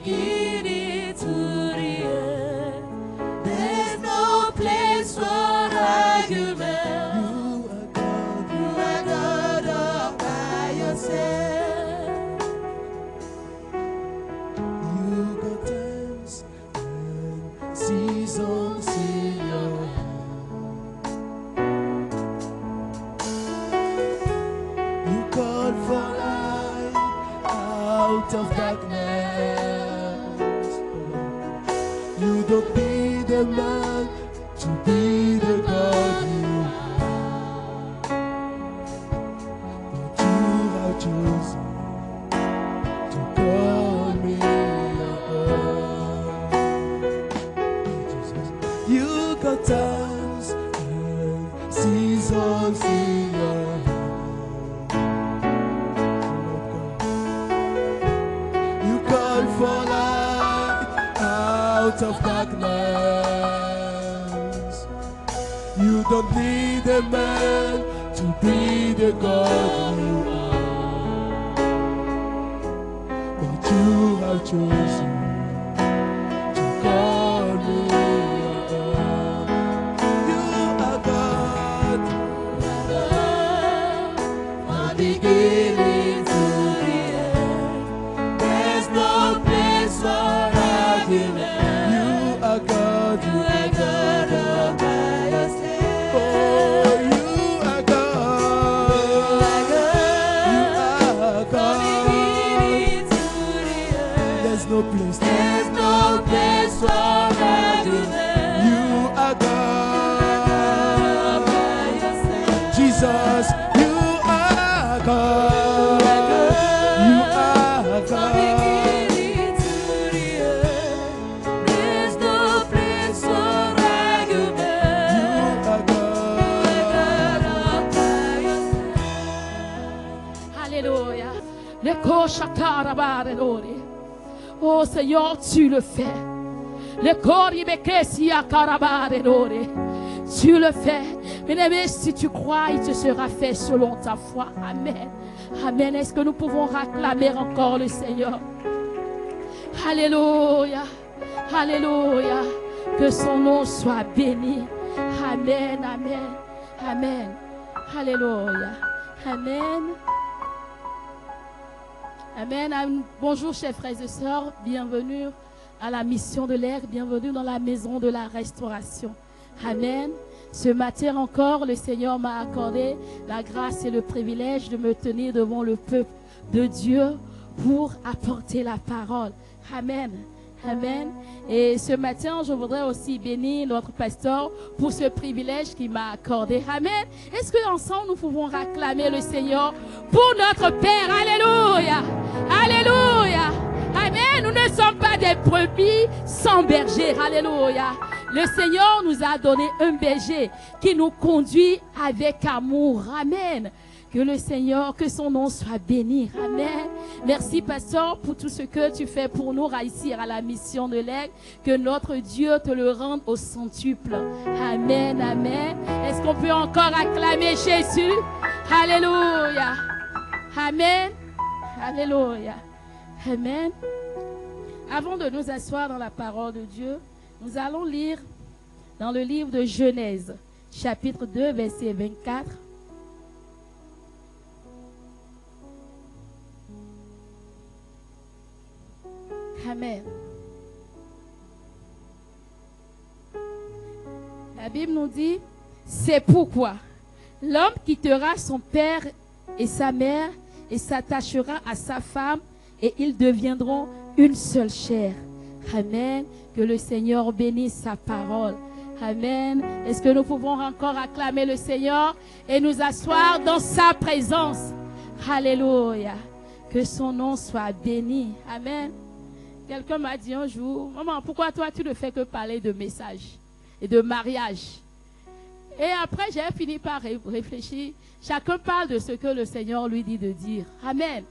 beginning to the end. There's no place for argument. You are God all by yourself. You got times and seasons in your hand. You call for light out of darkness. You don't need a man to be the God you are. But you have chosen to call me your own. Jesus. You got times and seasons in your hand. You call for light out of darkness. You don't need a man to be the God you are. But you have chosen to call me your own. You are God. From beginning to the end. There's no place for argument. You are God. You are God all by yourself. Oh, you are God. You are God. There's no place. There's no place for argument. You are God. Jesus, you are God. You are God. There's no place for argument. You are God. Alléluia. Le koshakarabare. Oh Seigneur, tu le fais. Le koribekesia-karabare. Tu le fais. Bien-aimé, si tu crois, il te sera fait selon ta foi. Amen. Amen. Est-ce que nous pouvons acclamer encore le Seigneur? Alléluia. Alléluia. Que son nom soit béni. Amen. Amen. Amen. Alléluia. Amen. Amen. Bonjour, chers frères et sœurs. Bienvenue à la mission de l'air. Bienvenue dans la maison de la restauration. Amen. Ce matin encore, le Seigneur m'a accordé la grâce et le privilège de me tenir devant le peuple de Dieu pour apporter la parole. Amen. Amen. Et ce matin, je voudrais aussi bénir notre pasteur pour ce privilège qu'il m'a accordé. Amen. Est-ce que ensemble nous pouvons acclamer le Seigneur pour notre Père? Alléluia. Alléluia. Amen. Nous ne sommes pas des brebis sans berger. Alléluia. Le Seigneur nous a donné un berger qui nous conduit avec amour. Amen. Que le Seigneur, que son nom soit béni. Amen. Merci, pasteur, pour tout ce que tu fais pour nous réussir à la mission de l'aigle. Que notre Dieu te le rende au centuple. Amen, amen. Est-ce qu'on peut encore acclamer Jésus? Alléluia. Amen. Alléluia. Amen. Avant de nous asseoir dans la parole de Dieu, nous allons lire dans le livre de Genèse, chapitre 2, verset 24. Amen. La Bible nous dit, c'est pourquoi l'homme quittera son père et sa mère et s'attachera à sa femme et ils deviendront une seule chair. Amen. Que le Seigneur bénisse sa parole. Amen. Est-ce que nous pouvons encore acclamer le Seigneur et nous asseoir dans sa présence? Alléluia. Que son nom soit béni. Amen. Quelqu'un m'a dit un jour, maman, pourquoi toi tu ne fais que parler de message et de mariage? Et après j'ai fini par réfléchir. Chacun parle de ce que le Seigneur lui dit de dire. Amen.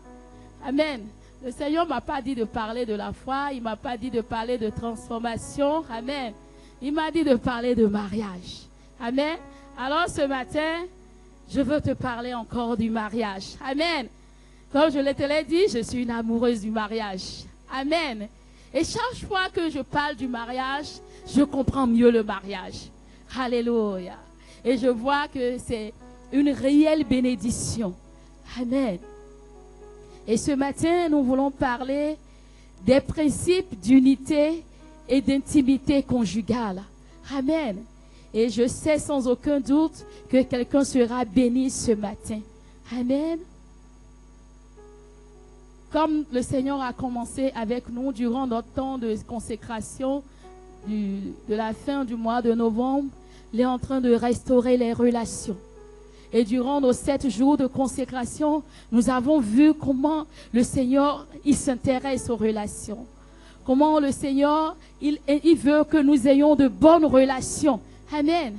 Amen. Le Seigneur ne m'a pas dit de parler de la foi. Il ne m'a pas dit de parler de transformation. Amen. Il m'a dit de parler de mariage. Amen. Alors ce matin, je veux te parler encore du mariage. Amen. Comme je te l'ai dit, je suis une amoureuse du mariage. Amen. Et chaque fois que je parle du mariage, je comprends mieux le mariage. Alléluia. Et je vois que c'est une réelle bénédiction. Amen. Et ce matin, nous voulons parler des principes d'unité et d'intimité conjugale. Amen. Et je sais sans aucun doute que quelqu'un sera béni ce matin. Amen. Comme le Seigneur a commencé avec nous durant notre temps de consécration de la fin du mois de novembre, il est en train de restaurer les relations. Et durant nos 7 jours de consécration, nous avons vu comment le Seigneur, il s'intéresse aux relations. Comment le Seigneur, il veut que nous ayons de bonnes relations. Amen.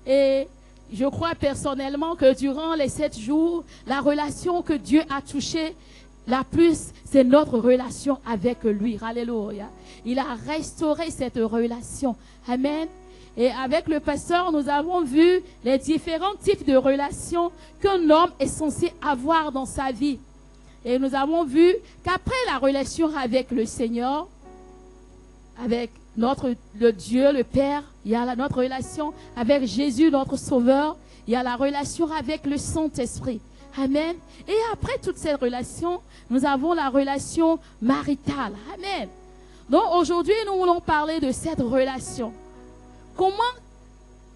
Et je crois personnellement que durant les 7 jours, la relation que Dieu a touchée la plus, c'est notre relation avec lui. Alléluia. Il a restauré cette relation. Amen. Et avec le pasteur, nous avons vu les différents types de relations qu'un homme est censé avoir dans sa vie. Et nous avons vu qu'après la relation avec le Seigneur, avec le Dieu, le Père, il y a notre relation avec Jésus, notre Sauveur, il y a la relation avec le Saint-Esprit. Amen. Et après toutes ces relations, nous avons la relation maritale. Amen. Donc aujourd'hui, nous voulons parler de cette relation. Comment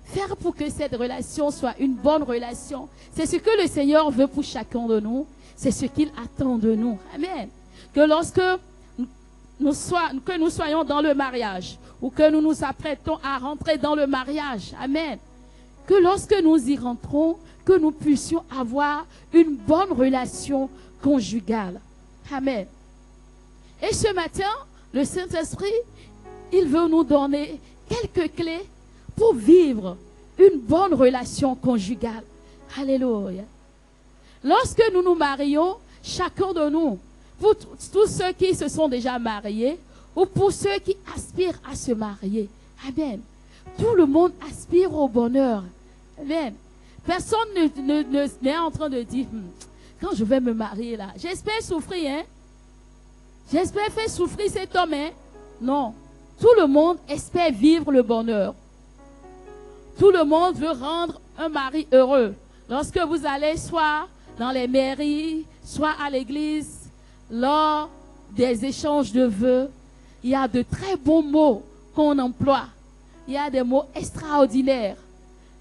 faire pour que cette relation soit une bonne relation? C'est ce que le Seigneur veut pour chacun de nous. C'est ce qu'il attend de nous. Amen. Que lorsque nous soyons dans le mariage ou que nous nous apprêtons à rentrer dans le mariage. Amen. Que lorsque nous y rentrons, que nous puissions avoir une bonne relation conjugale. Amen. Et ce matin, le Saint-Esprit, il veut nous donner quelques clés pour vivre une bonne relation conjugale. Alléluia. Lorsque nous nous marions, chacun de nous, pour tous ceux qui se sont déjà mariés ou pour ceux qui aspirent à se marier. Amen. Tout le monde aspire au bonheur. Amen. Personne n'est en train de dire, quand je vais me marier là, j'espère souffrir, hein? J'espère faire souffrir cet homme, hein? Non. Tout le monde espère vivre le bonheur. Tout le monde veut rendre un mari heureux. Lorsque vous allez soit dans les mairies, soit à l'église, lors des échanges de vœux, il y a de très bons mots qu'on emploie. Il y a des mots extraordinaires.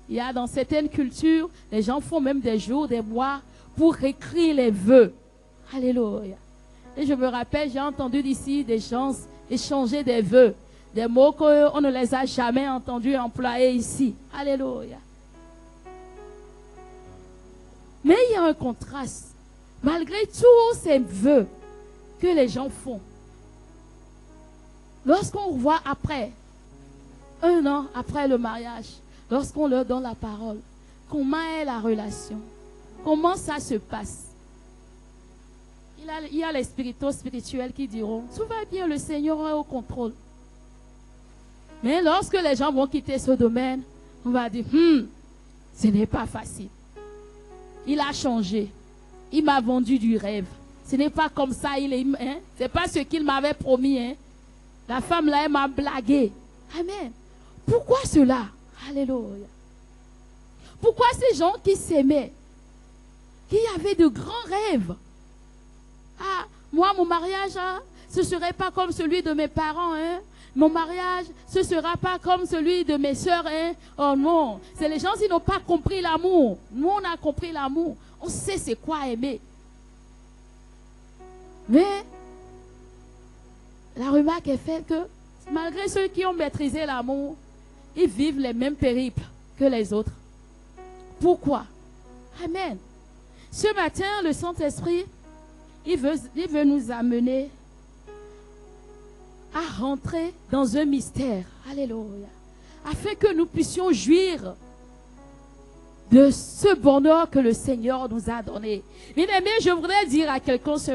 Il y a dans certaines cultures, les gens font même des jours, des mois pour écrire les vœux. Alléluia. Et je me rappelle, j'ai entendu d'ici des gens échanger des vœux. Des mots qu'on ne les a jamais entendus employer ici. Alléluia. Mais il y a un contraste. Malgré tous ces vœux que les gens font, lorsqu'on voit après, 1 an après le mariage, lorsqu'on leur donne la parole, comment est la relation? Comment ça se passe? Il y a les spirituels qui diront, tout va bien, le Seigneur est au contrôle. Mais lorsque les gens vont quitter ce domaine, on va dire, ce n'est pas facile. Il a changé. Il m'a vendu du rêve. Ce n'est pas comme ça, hein? Ce n'est pas ce qu'il m'avait promis. Hein? La femme là, elle m'a blagué. Amen. Pourquoi cela? Alléluia. Pourquoi ces gens qui s'aimaient, qui avaient de grands rêves? Ah, moi, mon mariage, ce ne serait pas comme celui de mes parents, hein? Mon mariage, ce ne sera pas comme celui de mes soeurs, hein? Oh non, c'est les gens qui n'ont pas compris l'amour. Nous, on a compris l'amour. On sait c'est quoi aimer. Mais la remarque est faite que malgré ceux qui ont maîtrisé l'amour, ils vivent les mêmes périples que les autres. Pourquoi? Amen. Ce matin, le Saint-Esprit, il veut nous amener à rentrer dans un mystère. Alléluia. Afin que nous puissions jouir de ce bonheur que le Seigneur nous a donné. Bien-aimés, je voudrais dire à quelqu'un ce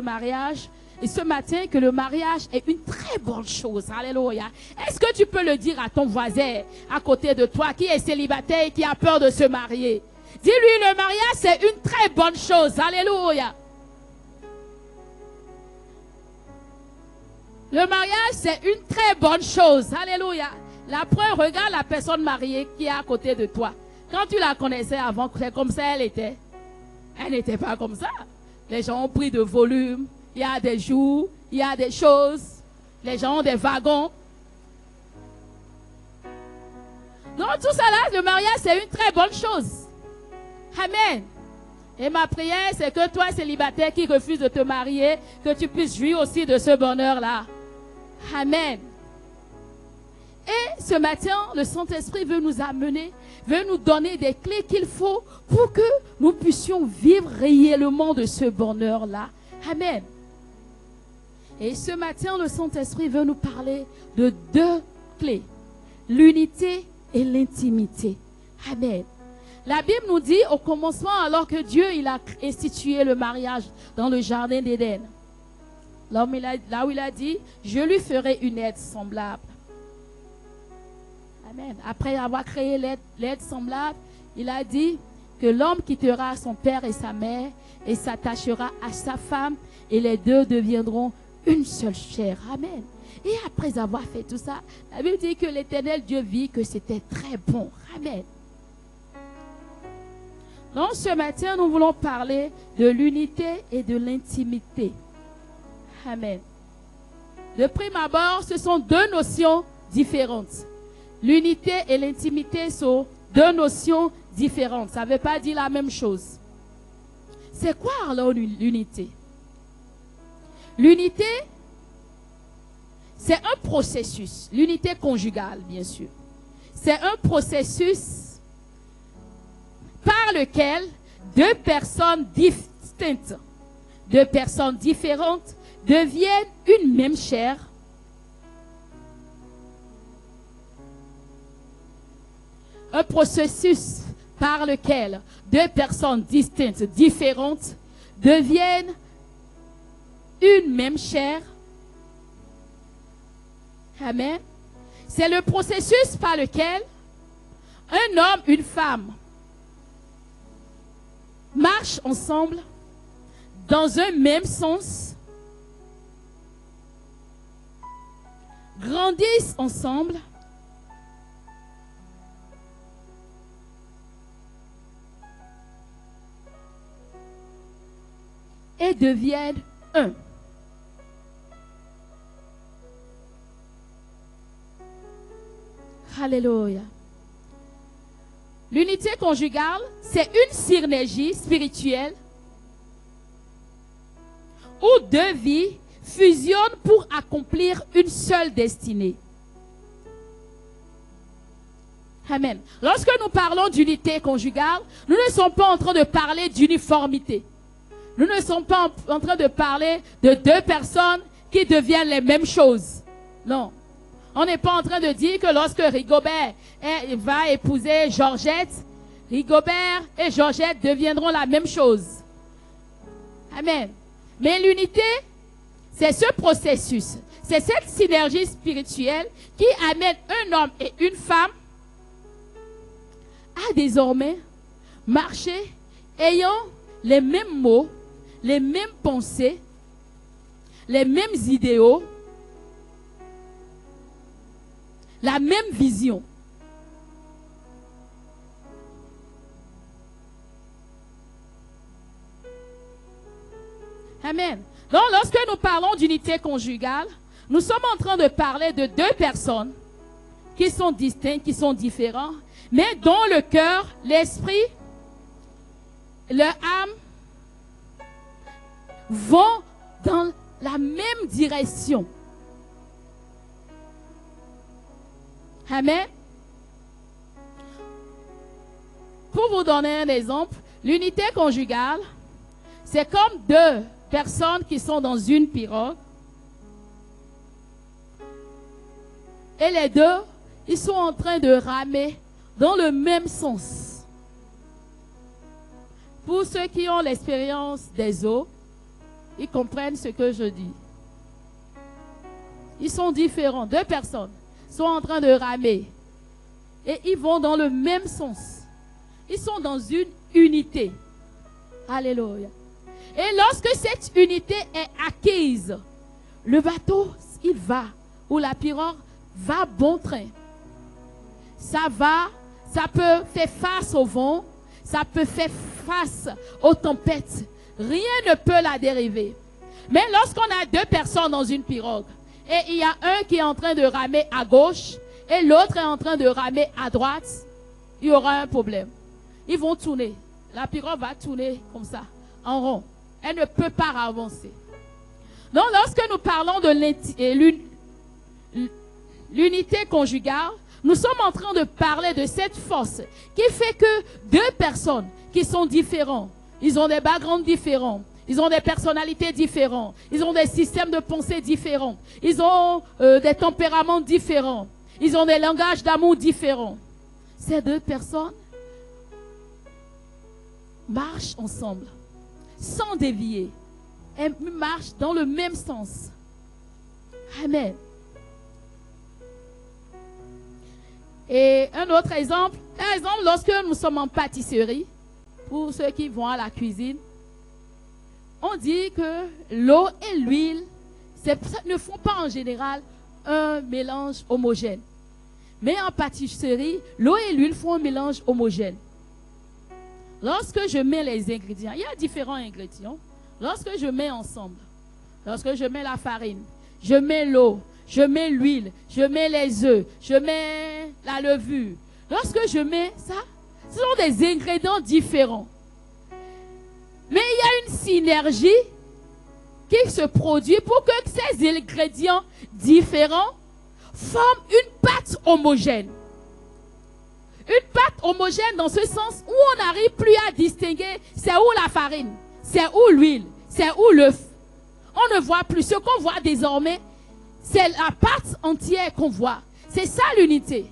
matin que le mariage est une très bonne chose. Alléluia. Est-ce que tu peux le dire à ton voisin à côté de toi qui est célibataire et qui a peur de se marier? Dis-lui, le mariage c'est une très bonne chose. Alléluia. Le mariage, c'est une très bonne chose. Alléluia. La preuve, regarde la personne mariée qui est à côté de toi. Quand tu la connaissais avant, c'est comme ça elle était. Elle n'était pas comme ça. Les gens ont pris de volume. Il y a des jours, il y a des choses. Les gens ont des wagons. Donc tout ça là, le mariage, c'est une très bonne chose. Amen. Et ma prière, c'est que toi, célibataire qui refuse de te marier, que tu puisses jouir aussi de ce bonheur-là. Amen. Et ce matin, le Saint-Esprit veut nous amener, veut nous donner des clés qu'il faut pour que nous puissions vivre réellement de ce bonheur-là. Amen. Et ce matin, le Saint-Esprit veut nous parler de deux clés. L'unité et l'intimité. Amen. La Bible nous dit au commencement, alors que Dieu il a institué le mariage dans le jardin d'Éden. Là où il a dit, je lui ferai une aide semblable. Amen. Après avoir créé l'aide semblable, il a dit que l'homme quittera son père et sa mère et s'attachera à sa femme et les deux deviendront une seule chair. Amen. Et après avoir fait tout ça, la Bible dit que l'Éternel Dieu vit que c'était très bon. Amen. Donc ce matin, nous voulons parler de l'unité et de l'intimité. Amen. De prime abord, ce sont deux notions différentes. L'unité et l'intimité sont deux notions différentes. Ça ne veut pas dire la même chose. C'est quoi alors l'unité? L'unité, c'est un processus. L'unité conjugale, bien sûr. C'est un processus par lequel deux personnes distinctes, deux personnes différentes deviennent une même chair. Un processus par lequel deux personnes distinctes, différentes, deviennent une même chair. Amen. C'est le processus par lequel un homme, une femme marchent ensemble dans un même sens, grandissent ensemble, et deviennent un. Alléluia. L'unité conjugale, c'est une synergie spirituelle où deux vies fusionnent pour accomplir une seule destinée. Amen. Lorsque nous parlons d'unité conjugale, nous ne sommes pas en train de parler d'uniformité. Nous ne sommes pas en train de parler de deux personnes qui deviennent les mêmes choses. Non. On n'est pas en train de dire que lorsque Rigobert va épouser Georgette, Rigobert et Georgette deviendront la même chose. Amen. Mais l'unité, c'est ce processus, c'est cette synergie spirituelle qui amène un homme et une femme à désormais marcher ayant les mêmes mots, les mêmes pensées, les mêmes idéaux, la même vision. Amen. Donc, lorsque nous parlons d'unité conjugale, nous sommes en train de parler de deux personnes qui sont distinctes, qui sont différentes, mais dont le cœur, l'esprit, leur âme vont dans la même direction. Amen. Pour vous donner un exemple, l'unité conjugale, c'est comme deux personnes qui sont dans une pirogue. Et les deux, ils sont en train de ramer dans le même sens. Pour ceux qui ont l'expérience des eaux, ils comprennent ce que je dis. Ils sont différents, deux personnes sont en train de ramer et ils vont dans le même sens. Ils sont dans une unité. Alléluia. Et lorsque cette unité est acquise, le bateau il va, ou la pirogue va bon train. Ça peut faire face au vent, ça peut faire face aux tempêtes. Rien ne peut la dériver. Mais lorsqu'on a deux personnes dans une pirogue, et il y a un qui est en train de ramer à gauche, et l'autre est en train de ramer à droite, il y aura un problème. Ils vont tourner. La pirogue va tourner comme ça, en rond. Elle ne peut pas avancer. Donc, lorsque nous parlons de l'unité conjugale, nous sommes en train de parler de cette force qui fait que deux personnes qui sont différentes, ils ont des backgrounds différents, ils ont des personnalités différentes, ils ont des systèmes de pensée différents, ils ont des tempéraments différents, ils ont des langages d'amour différents. Ces deux personnes marchent ensemble, sans dévier. Elles marchent dans le même sens. Amen. Et un autre exemple, lorsque nous sommes en pâtisserie, pour ceux qui vont à la cuisine, on dit que l'eau et l'huile ne font pas en général un mélange homogène. Mais en pâtisserie, l'eau et l'huile font un mélange homogène. Lorsque je mets les ingrédients, il y a différents ingrédients. Lorsque je mets ensemble, lorsque je mets la farine, je mets l'eau, je mets l'huile, je mets les œufs, je mets la levure. Lorsque je mets ça, ce sont des ingrédients différents. Mais il y a une synergie qui se produit pour que ces ingrédients différents forment une pâte homogène. Une pâte homogène dans ce sens où on n'arrive plus à distinguer c'est où la farine, c'est où l'huile, c'est où l'œuf. On ne voit plus. Ce qu'on voit désormais, c'est la pâte entière qu'on voit. C'est ça l'unité.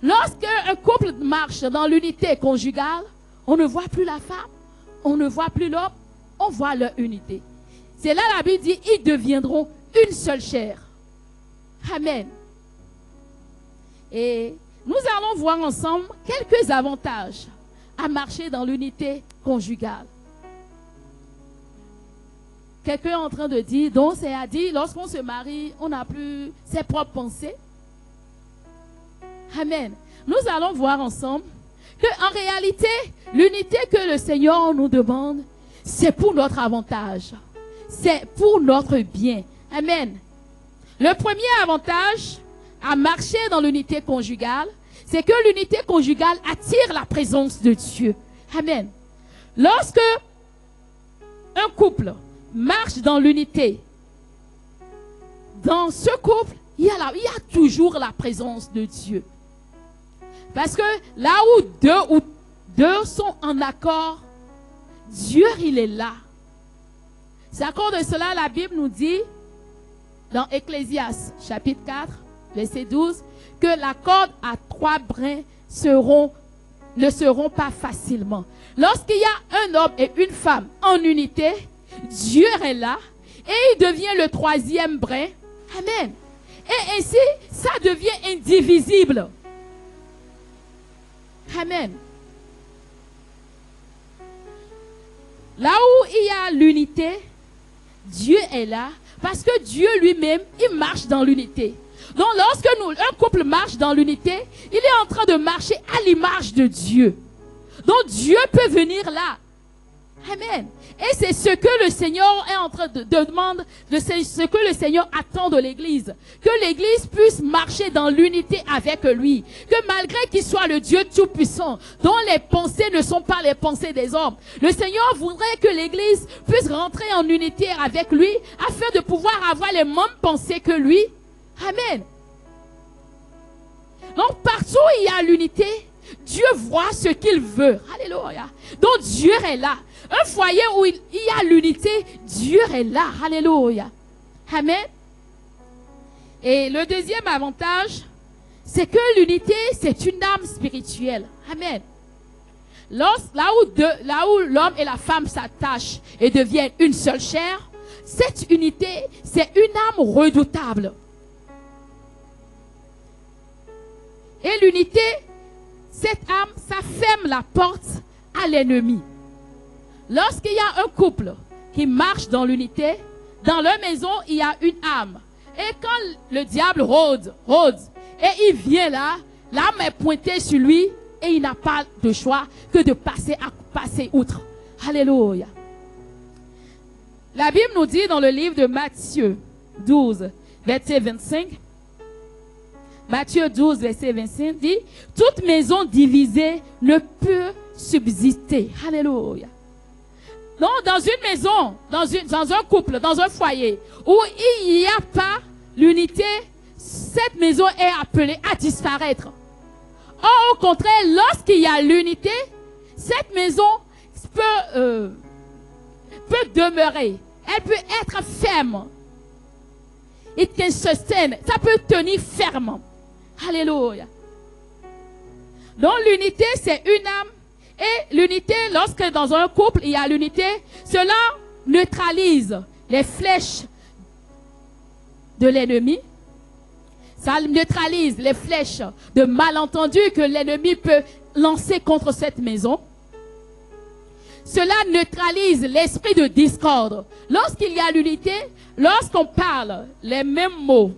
Lorsque un couple marche dans l'unité conjugale, on ne voit plus la femme, on ne voit plus l'homme, on voit leur unité. C'est là la Bible dit, ils deviendront une seule chair. Amen. Et nous allons voir ensemble quelques avantages à marcher dans l'unité conjugale. Quelqu'un est en train de dire, donc c'est à dire, lorsqu'on se marie, on n'a plus ses propres pensées. Amen. Nous allons voir ensemble qu'en réalité, l'unité que le Seigneur nous demande, c'est pour notre avantage. C'est pour notre bien. Amen. Le premier avantage à marcher dans l'unité conjugale, c'est que l'unité conjugale attire la présence de Dieu. Amen. Lorsque un couple marche dans l'unité, dans ce couple, il y a toujours la présence de Dieu. Parce que là où deux sont en accord, Dieu, il est là. C'est à cause de cela, la Bible nous dit, dans Ecclésiaste, chapitre 4, verset 12, que la corde à 3 brins ne seront pas facilement. Lorsqu'il y a un homme et une femme en unité, Dieu est là et il devient le 3e brin. Amen. Et ainsi, ça devient indivisible. Amen. Là où il y a l'unité, Dieu est là parce que Dieu lui-même, il marche dans l'unité. Donc lorsque un couple marche dans l'unité, il est en train de marcher à l'image de Dieu. Donc Dieu peut venir là. Amen. Et c'est ce que le Seigneur est en train de demander, ce que le Seigneur attend de l'Église. Que l'Église puisse marcher dans l'unité avec lui. Que malgré qu'il soit le Dieu Tout-Puissant, dont les pensées ne sont pas les pensées des hommes, le Seigneur voudrait que l'Église puisse rentrer en unité avec lui, afin de pouvoir avoir les mêmes pensées que lui. Amen. Donc partout où il y a l'unité, Dieu voit ce qu'il veut. Alléluia. Donc Dieu est là. Un foyer où il y a l'unité, Dieu est là. Alléluia. Amen. Et le deuxième avantage, c'est que l'unité, c'est une âme spirituelle. Amen. Là où l'homme et la femme s'attachent et deviennent une seule chair, cette unité, c'est une âme redoutable. Et l'unité, cette âme, ça ferme la porte à l'ennemi. Lorsqu'il y a un couple qui marche dans l'unité, dans leur maison, il y a une âme. Et quand le diable rôde, et il vient là, l'âme est pointée sur lui et il n'a pas de choix que de passer outre. Alléluia. La Bible nous dit dans le livre de Matthieu 12, verset 25, Matthieu 12, verset 25 dit, toute maison divisée ne peut subsister. Alléluia. Non, dans une maison, dans un couple, dans un foyer, où il n'y a pas l'unité, cette maison est appelée à disparaître. Or, au contraire, lorsqu'il y a l'unité, cette maison peut demeurer. Elle peut être ferme. It can sustain. Ça peut tenir ferme. Alléluia. Donc, l'unité, c'est une âme. Et l'unité, lorsque dans un couple, il y a l'unité, cela neutralise les flèches de l'ennemi. Ça neutralise les flèches de malentendus que l'ennemi peut lancer contre cette maison. Cela neutralise l'esprit de discorde. Lorsqu'il y a l'unité, lorsqu'on parle les mêmes mots,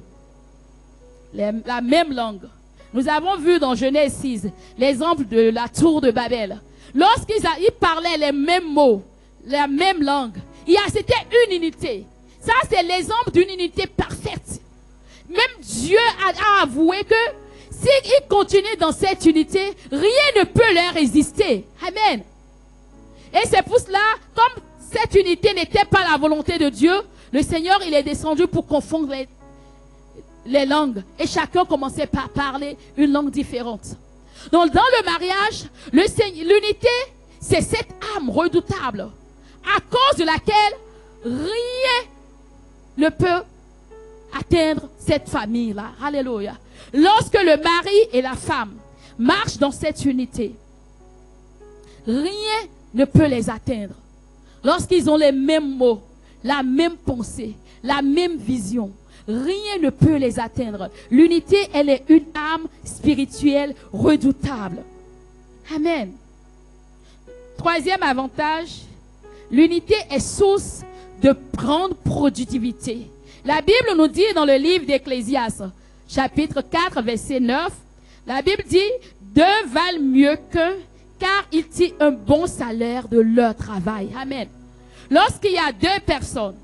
la même langue. Nous avons vu dans Genèse 6 l'exemple de la tour de Babel. Lorsqu'ils parlaient les mêmes mots, la même langue, c'était une unité. Ça, c'est l'exemple d'une unité parfaite. Même Dieu a avoué que s'ils continuent dans cette unité, rien ne peut leur résister. Amen. Et c'est pour cela, comme cette unité n'était pas la volonté de Dieu, le Seigneur, il est descendu pour confondre les langues. Et chacun commençait par parler une langue différente. Donc, dans le mariage, l'unité, c'est cette âme redoutable, à cause de laquelle rien ne peut atteindre cette famille-là. Alléluia. Lorsque le mari et la femme marchent dans cette unité, rien ne peut les atteindre. Lorsqu'ils ont les mêmes mots, la même pensée, la même vision, rien ne peut les atteindre. L'unité, elle est une âme spirituelle redoutable. Amen. Troisième avantage, l'unité est source de grande productivité. La Bible nous dit dans le livre d'Ecclésiaste, chapitre 4, verset 9, la Bible dit, deux valent mieux qu'un, car ils tirent un bon salaire de leur travail. Amen. Lorsqu'il y a deux personnes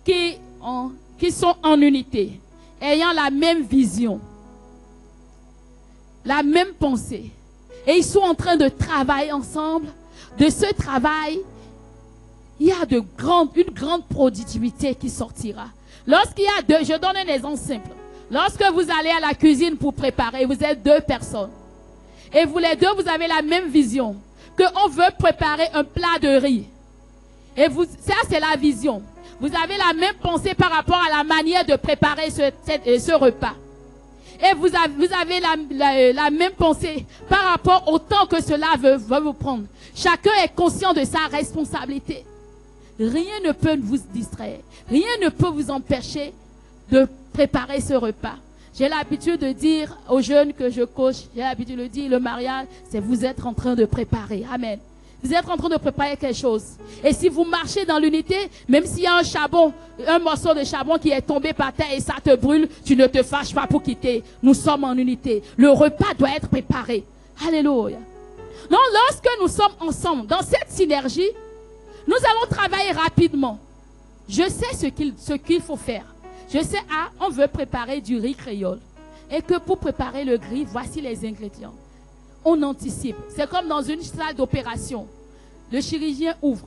qui sont en unité, ayant la même vision, la même pensée, et ils sont en train de travailler ensemble, de ce travail, il y a une grande productivité qui sortira. Lorsqu'il y a deux, je donne un exemple simple. Lorsque vous allez à la cuisine pour préparer, vous êtes deux personnes. Et vous les deux, vous avez la même vision. Qu'on veut préparer un plat de riz. Et ça, c'est la vision. Vous avez la même pensée par rapport à la manière de préparer ce repas. Et vous avez la même pensée par rapport au temps que cela veut vous prendre. Chacun est conscient de sa responsabilité. Rien ne peut vous distraire. Rien ne peut vous empêcher de préparer ce repas. J'ai l'habitude de dire aux jeunes que je coach, j'ai l'habitude de dire, le mariage, c'est vous êtes en train de préparer. Amen. Vous êtes en train de préparer quelque chose. Et si vous marchez dans l'unité, même s'il y a un morceau de charbon qui est tombé par terre et ça te brûle, tu ne te fâches pas pour quitter. Nous sommes en unité. Le repas doit être préparé. Alléluia. Donc, lorsque nous sommes ensemble, dans cette synergie, nous allons travailler rapidement. Je sais ce qu'il faut faire. Je sais, on veut préparer du riz créole. Et que pour préparer le riz, voici les ingrédients. On anticipe. C'est comme dans une salle d'opération. Le chirurgien ouvre.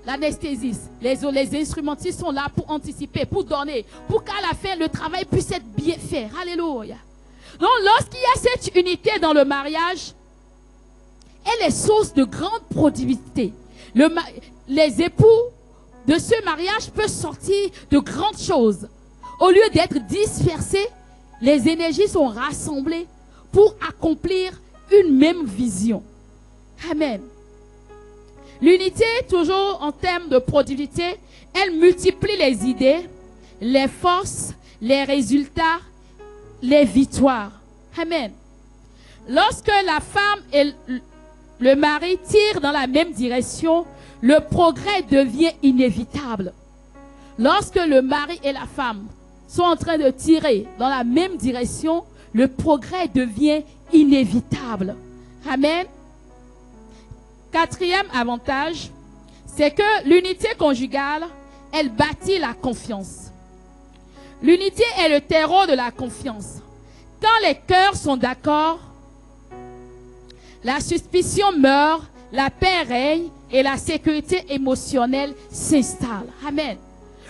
L'anesthésiste, les instrumentistes sont là pour anticiper, pour donner, pour qu'à la fin, le travail puisse être bien fait. Alléluia. Donc, lorsqu'il y a cette unité dans le mariage, elle est source de grande productivité. Les époux de ce mariage peuvent sortir de grandes choses. Au lieu d'être dispersés, les énergies sont rassemblées pour accomplir une même vision. Amen. L'unité, toujours en termes de productivité, elle multiplie les idées, les forces, les résultats, les victoires. Amen. Lorsque la femme et le mari tirent dans la même direction, le progrès devient inévitable. Lorsque le mari et la femme sont en train de tirer dans la même direction, le progrès devient inévitable. Amen. Quatrième avantage, c'est que l'unité conjugale, elle bâtit la confiance. L'unité est le terreau de la confiance. Quand les cœurs sont d'accord, la suspicion meurt, la paix règne et la sécurité émotionnelle s'installe. Amen.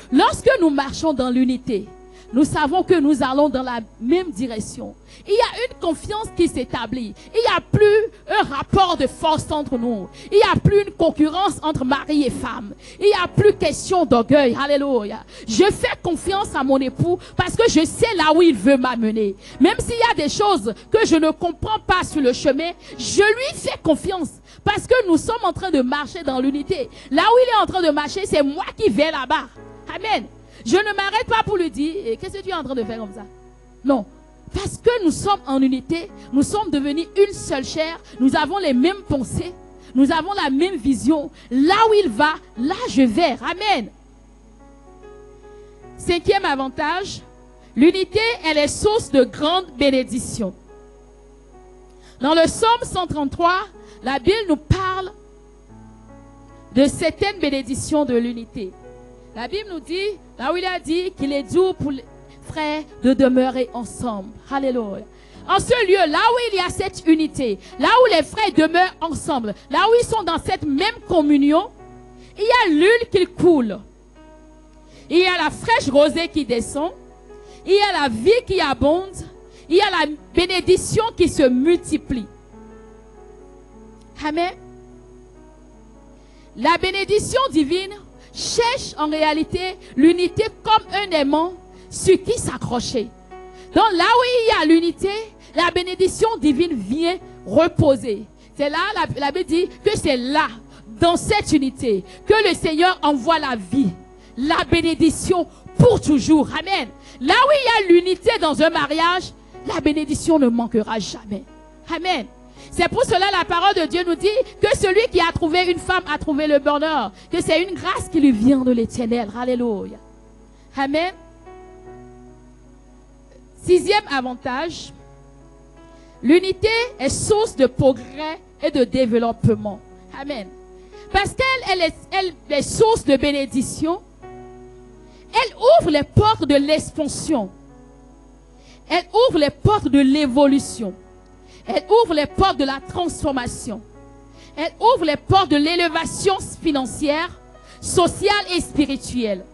Lorsque nous marchons dans l'unité, nous savons que nous allons dans la même direction. Il y a une confiance qui s'établit. Il n'y a plus un rapport de force entre nous. Il n'y a plus une concurrence entre mari et femme. Il n'y a plus question d'orgueil. Alléluia. Je fais confiance à mon époux parce que je sais là où il veut m'amener. Même s'il y a des choses que je ne comprends pas sur le chemin, je lui fais confiance. Parce que nous sommes en train de marcher dans l'unité. Là où il est en train de marcher, c'est moi qui vais là-bas. Amen. Je ne m'arrête pas pour lui dire, qu'est-ce que tu es en train de faire comme ça? Non. Parce que nous sommes en unité, nous sommes devenus une seule chair, nous avons les mêmes pensées, nous avons la même vision. Là où il va, là je vais. Amen. Cinquième avantage, l'unité, elle est source de grandes bénédictions. Dans le psaume 133, la Bible nous parle de certaines bénédictions de l'unité. La Bible nous dit, là où il a dit qu'il est doux pour les frères de demeurer ensemble. Alléluia. En ce lieu, là où il y a cette unité, là où les frères demeurent ensemble, là où ils sont dans cette même communion, il y a l'huile qui coule. Il y a la fraîche rosée qui descend. Il y a la vie qui abonde. Il y a la bénédiction qui se multiplie. Amen. La bénédiction divine cherche en réalité l'unité comme un aimant sur qui s'accrocher. Donc là où il y a l'unité, la bénédiction divine vient reposer. C'est là, la Bible dit que c'est là, dans cette unité, que le Seigneur envoie la vie, la bénédiction pour toujours. Amen. Là où il y a l'unité dans un mariage, la bénédiction ne manquera jamais. Amen. C'est pour cela la parole de Dieu nous dit que celui qui a trouvé une femme a trouvé le bonheur, que c'est une grâce qui lui vient de l'Éternel. Alléluia. Amen. Sixième avantage, l'unité est source de progrès et de développement. Amen. Parce qu'elle est source de bénédiction, elle ouvre les portes de l'expansion. Elle ouvre les portes de l'évolution. Elle ouvre les portes de la transformation. Elle ouvre les portes de l'élévation financière, sociale et spirituelle.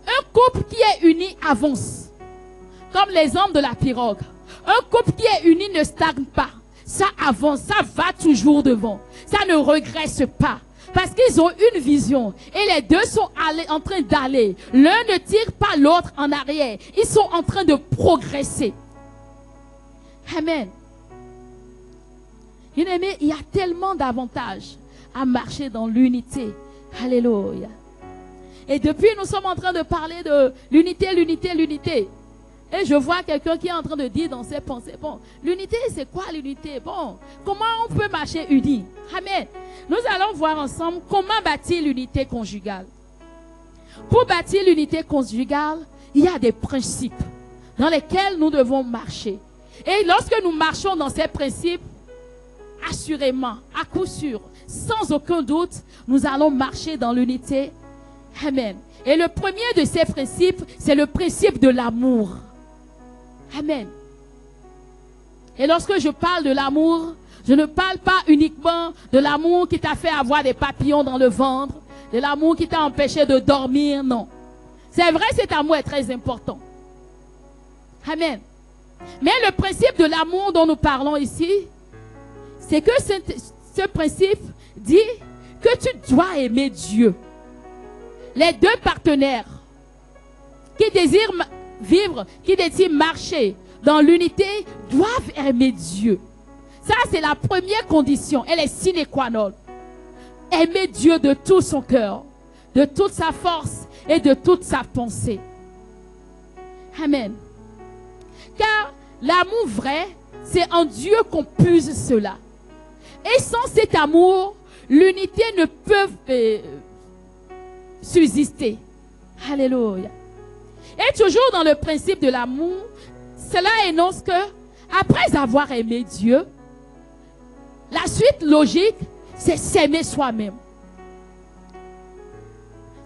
Un couple qui est uni avance, comme les hommes de la pirogue. Un couple qui est uni ne stagne pas. Ça avance, ça va toujours devant. Ça ne regresse pas. Parce qu'ils ont une vision. Et les deux sont en train d'aller. L'un ne tire pas l'autre en arrière. Ils sont en train de progresser. Amen. Bien-aimés, il y a tellement d'avantages à marcher dans l'unité. Alléluia. Et depuis, nous sommes en train de parler de l'unité, l'unité, l'unité. Et je vois quelqu'un qui est en train de dire dans ses pensées, bon, l'unité, c'est quoi l'unité? Bon, comment on peut marcher unis? Amen. Nous allons voir ensemble comment bâtir l'unité conjugale. Pour bâtir l'unité conjugale, il y a des principes dans lesquels nous devons marcher. Et lorsque nous marchons dans ces principes, assurément, à coup sûr, sans aucun doute, nous allons marcher dans l'unité. Amen. Et le premier de ces principes, c'est le principe de l'amour. Amen. Et lorsque je parle de l'amour, je ne parle pas uniquement de l'amour qui t'a fait avoir des papillons dans le ventre, de l'amour qui t'a empêché de dormir, non. C'est vrai, cet amour est très important. Amen. Mais le principe de l'amour dont nous parlons ici, c'est que ce principe dit que tu dois aimer Dieu. Les deux partenaires qui désirent vivre, qui désirent marcher dans l'unité, doivent aimer Dieu. Ça, c'est la première condition. Elle est sine qua non. Aimer Dieu de tout son cœur, de toute sa force et de toute sa pensée. Amen. Car l'amour vrai, c'est en Dieu qu'on puise cela. Et sans cet amour, l'unité ne peut subsister. Alléluia. Et toujours dans le principe de l'amour, cela énonce que, après avoir aimé Dieu, la suite logique, c'est s'aimer soi-même.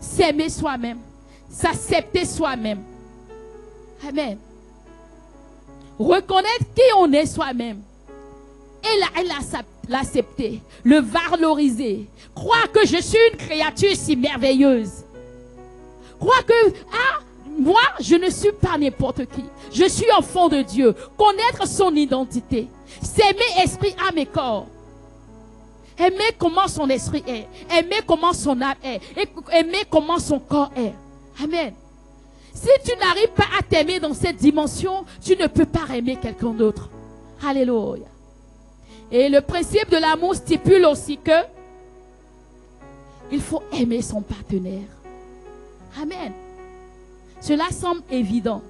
S'aimer soi-même. S'accepter soi-même. Amen. Reconnaître qui on est soi-même. Et l'accepter. Le valoriser. Croire que je suis une créature si merveilleuse. Croire que, moi, je ne suis pas n'importe qui. Je suis enfant de Dieu. Connaître son identité. S'aimer esprit, âme et corps. Aimer comment son esprit est. Aimer comment son âme est. Et aimer comment son corps est. Amen. Si tu n'arrives pas à t'aimer dans cette dimension, tu ne peux pas aimer quelqu'un d'autre. Alléluia. Et le principe de l'amour stipule aussi que il faut aimer son partenaire. Amen. Cela semble évident,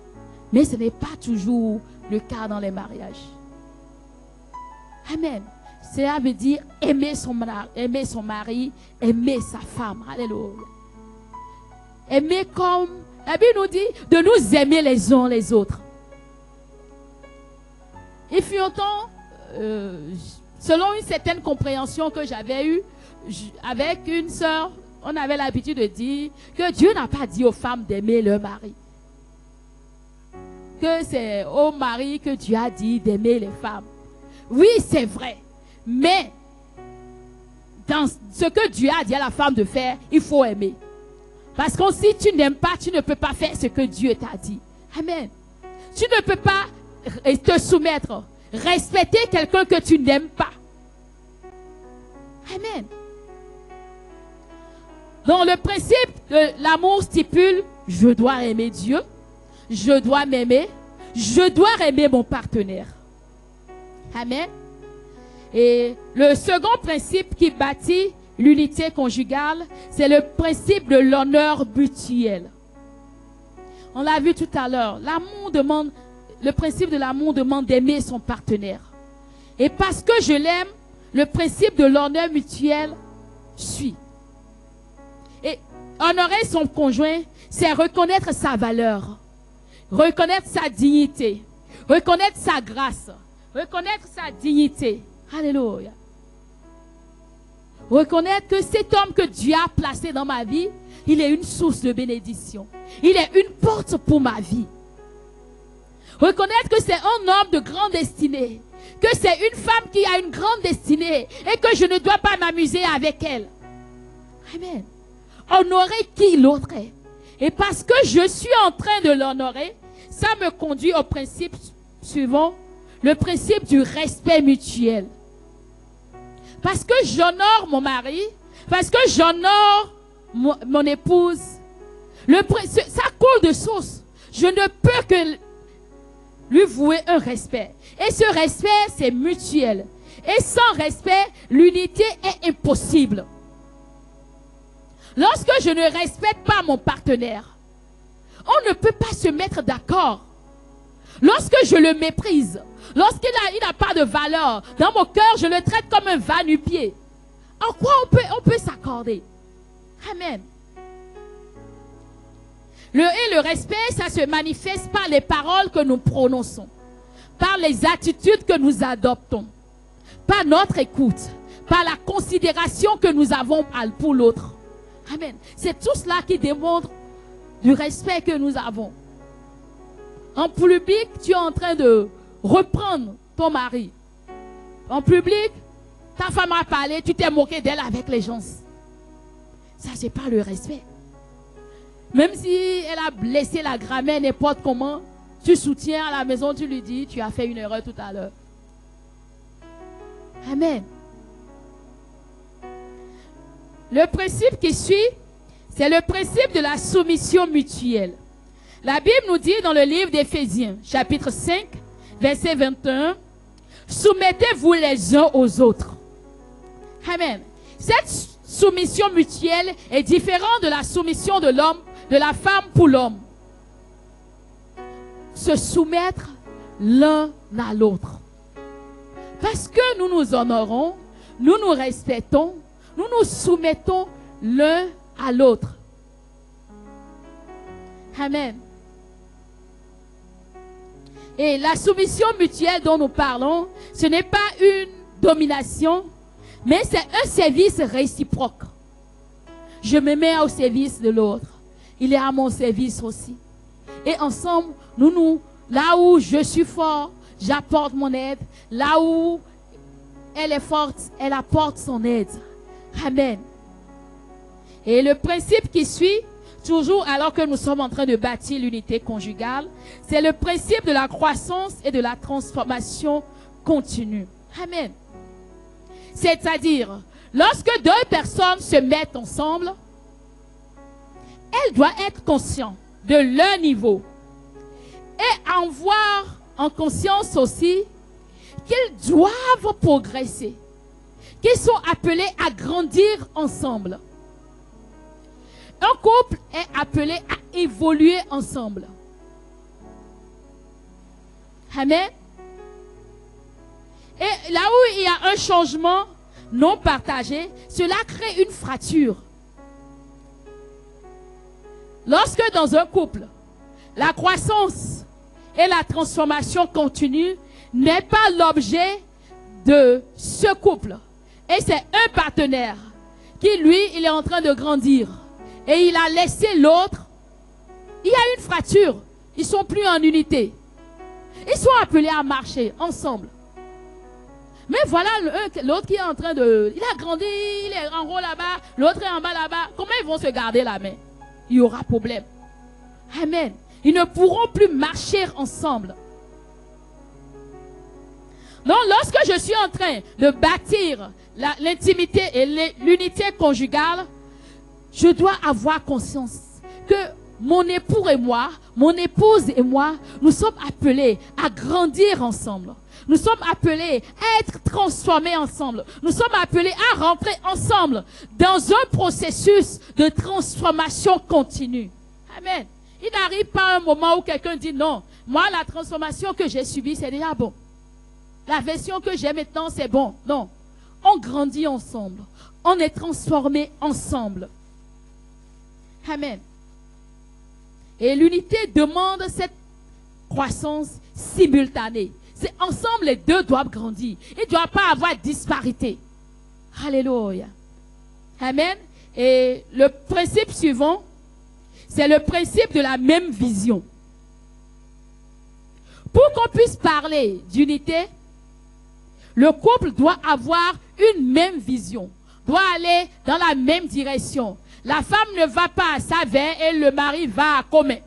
mais ce n'est pas toujours le cas dans les mariages. Amen. Cela veut dire aimer son mari, aimer sa femme. Alléluia. Aimer comme, la Bible nous dit de nous aimer les uns les autres. Il fut un temps, selon une certaine compréhension que j'avais eue avec une sœur, on avait l'habitude de dire que Dieu n'a pas dit aux femmes d'aimer leur mari. Que c'est aux maris que Dieu a dit d'aimer les femmes. Oui, c'est vrai. Mais dans ce que Dieu a dit à la femme de faire, il faut aimer. Parce que si tu n'aimes pas, tu ne peux pas faire ce que Dieu t'a dit. Amen. Tu ne peux pas te soumettre, respecter quelqu'un que tu n'aimes pas. Amen. Donc le principe de l'amour stipule, je dois aimer Dieu, je dois m'aimer, je dois aimer mon partenaire. Amen. Et le second principe qui bâtit l'unité conjugale, c'est le principe de l'honneur mutuel. On l'a vu tout à l'heure. L'amour demande, le principe de l'amour demande d'aimer son partenaire. Et parce que je l'aime, le principe de l'honneur mutuel suit. Et honorer son conjoint, c'est reconnaître sa valeur, reconnaître sa dignité, reconnaître sa grâce, reconnaître sa dignité. Alléluia. Reconnaître que cet homme que Dieu a placé dans ma vie, il est une source de bénédiction. Il est une porte pour ma vie. Reconnaître que c'est un homme de grande destinée. Que c'est une femme qui a une grande destinée. Et que je ne dois pas m'amuser avec elle. Amen. Honorer qui l'autre est. Et parce que je suis en train de l'honorer, ça me conduit au principe suivant. Le principe du respect mutuel. Parce que j'honore mon mari, parce que j'honore mon épouse, ça coule de source. Je ne peux que lui vouer un respect. Et ce respect, c'est mutuel. Et sans respect, l'unité est impossible. Lorsque je ne respecte pas mon partenaire, on ne peut pas se mettre d'accord. Lorsque je le méprise, lorsqu'il n'a pas de valeur, dans mon cœur, je le traite comme un va-nu-pied. En quoi on peut s'accorder? Amen. Le respect, ça se manifeste par les paroles que nous prononçons, par les attitudes que nous adoptons, par notre écoute, par la considération que nous avons pour l'autre. Amen. C'est tout cela qui démontre du respect que nous avons. En public, tu es en train de reprendre ton mari. En public, ta femme a parlé, tu t'es moqué d'elle avec les gens. Ça, c'est pas le respect. Même si elle a blessé la grammaire n'importe comment, tu soutiens à la maison, tu lui dis, tu as fait une erreur tout à l'heure. Amen. Le principe qui suit, c'est le principe de la soumission mutuelle. La Bible nous dit dans le livre d'Éphésiens, chapitre 5, verset 21, « Soumettez-vous les uns aux autres. » Amen. Cette soumission mutuelle est différente de la soumission de l'homme, de la femme pour l'homme. Se soumettre l'un à l'autre. Parce que nous nous honorons, nous nous respectons, nous nous soumettons l'un à l'autre. Amen. Et la soumission mutuelle dont nous parlons, ce n'est pas une domination, mais c'est un service réciproque. Je me mets au service de l'autre. Il est à mon service aussi. Et ensemble, là où je suis fort, j'apporte mon aide. Là où elle est forte, elle apporte son aide. Amen. Et le principe qui suit, toujours alors que nous sommes en train de bâtir l'unité conjugale, c'est le principe de la croissance et de la transformation continue. Amen. C'est-à-dire, lorsque deux personnes se mettent ensemble, elles doivent être conscientes de leur niveau et avoir en conscience aussi qu'ils doivent progresser, qu'ils sont appelés à grandir ensemble. Un couple est appelé à évoluer ensemble. Amen. Et là où il y a un changement non partagé, cela crée une fracture. Lorsque dans un couple, la croissance et la transformation continue n'est pas l'objet de ce couple, et c'est un partenaire qui, lui, il est en train de grandir, et il a laissé l'autre, il y a une fracture. Ils ne sont plus en unité. Ils sont appelés à marcher ensemble. Mais voilà l'autre qui est en train de... Il a grandi, il est en haut là-bas, l'autre est en bas là-bas. Comment ils vont se garder la main? Il y aura problème. Amen. Ils ne pourront plus marcher ensemble. Donc, lorsque je suis en train de bâtir l'intimité et l'unité conjugale, je dois avoir conscience que mon époux et moi, mon épouse et moi, nous sommes appelés à grandir ensemble. Nous sommes appelés à être transformés ensemble. Nous sommes appelés à rentrer ensemble dans un processus de transformation continue. Amen. Il n'arrive pas un moment où quelqu'un dit non, moi la transformation que j'ai subie, c'est déjà bon. La version que j'ai maintenant, c'est bon. Non. On grandit ensemble. On est transformés ensemble. Amen. Et l'unité demande cette croissance simultanée. C'est ensemble, les deux doivent grandir. Il ne doit pas avoir disparité. Alléluia. Amen. Et le principe suivant, c'est le principe de la même vision. Pour qu'on puisse parler d'unité, le couple doit avoir une même vision, doit aller dans la même direction. La femme ne va pas à sa veine et le mari va à commun.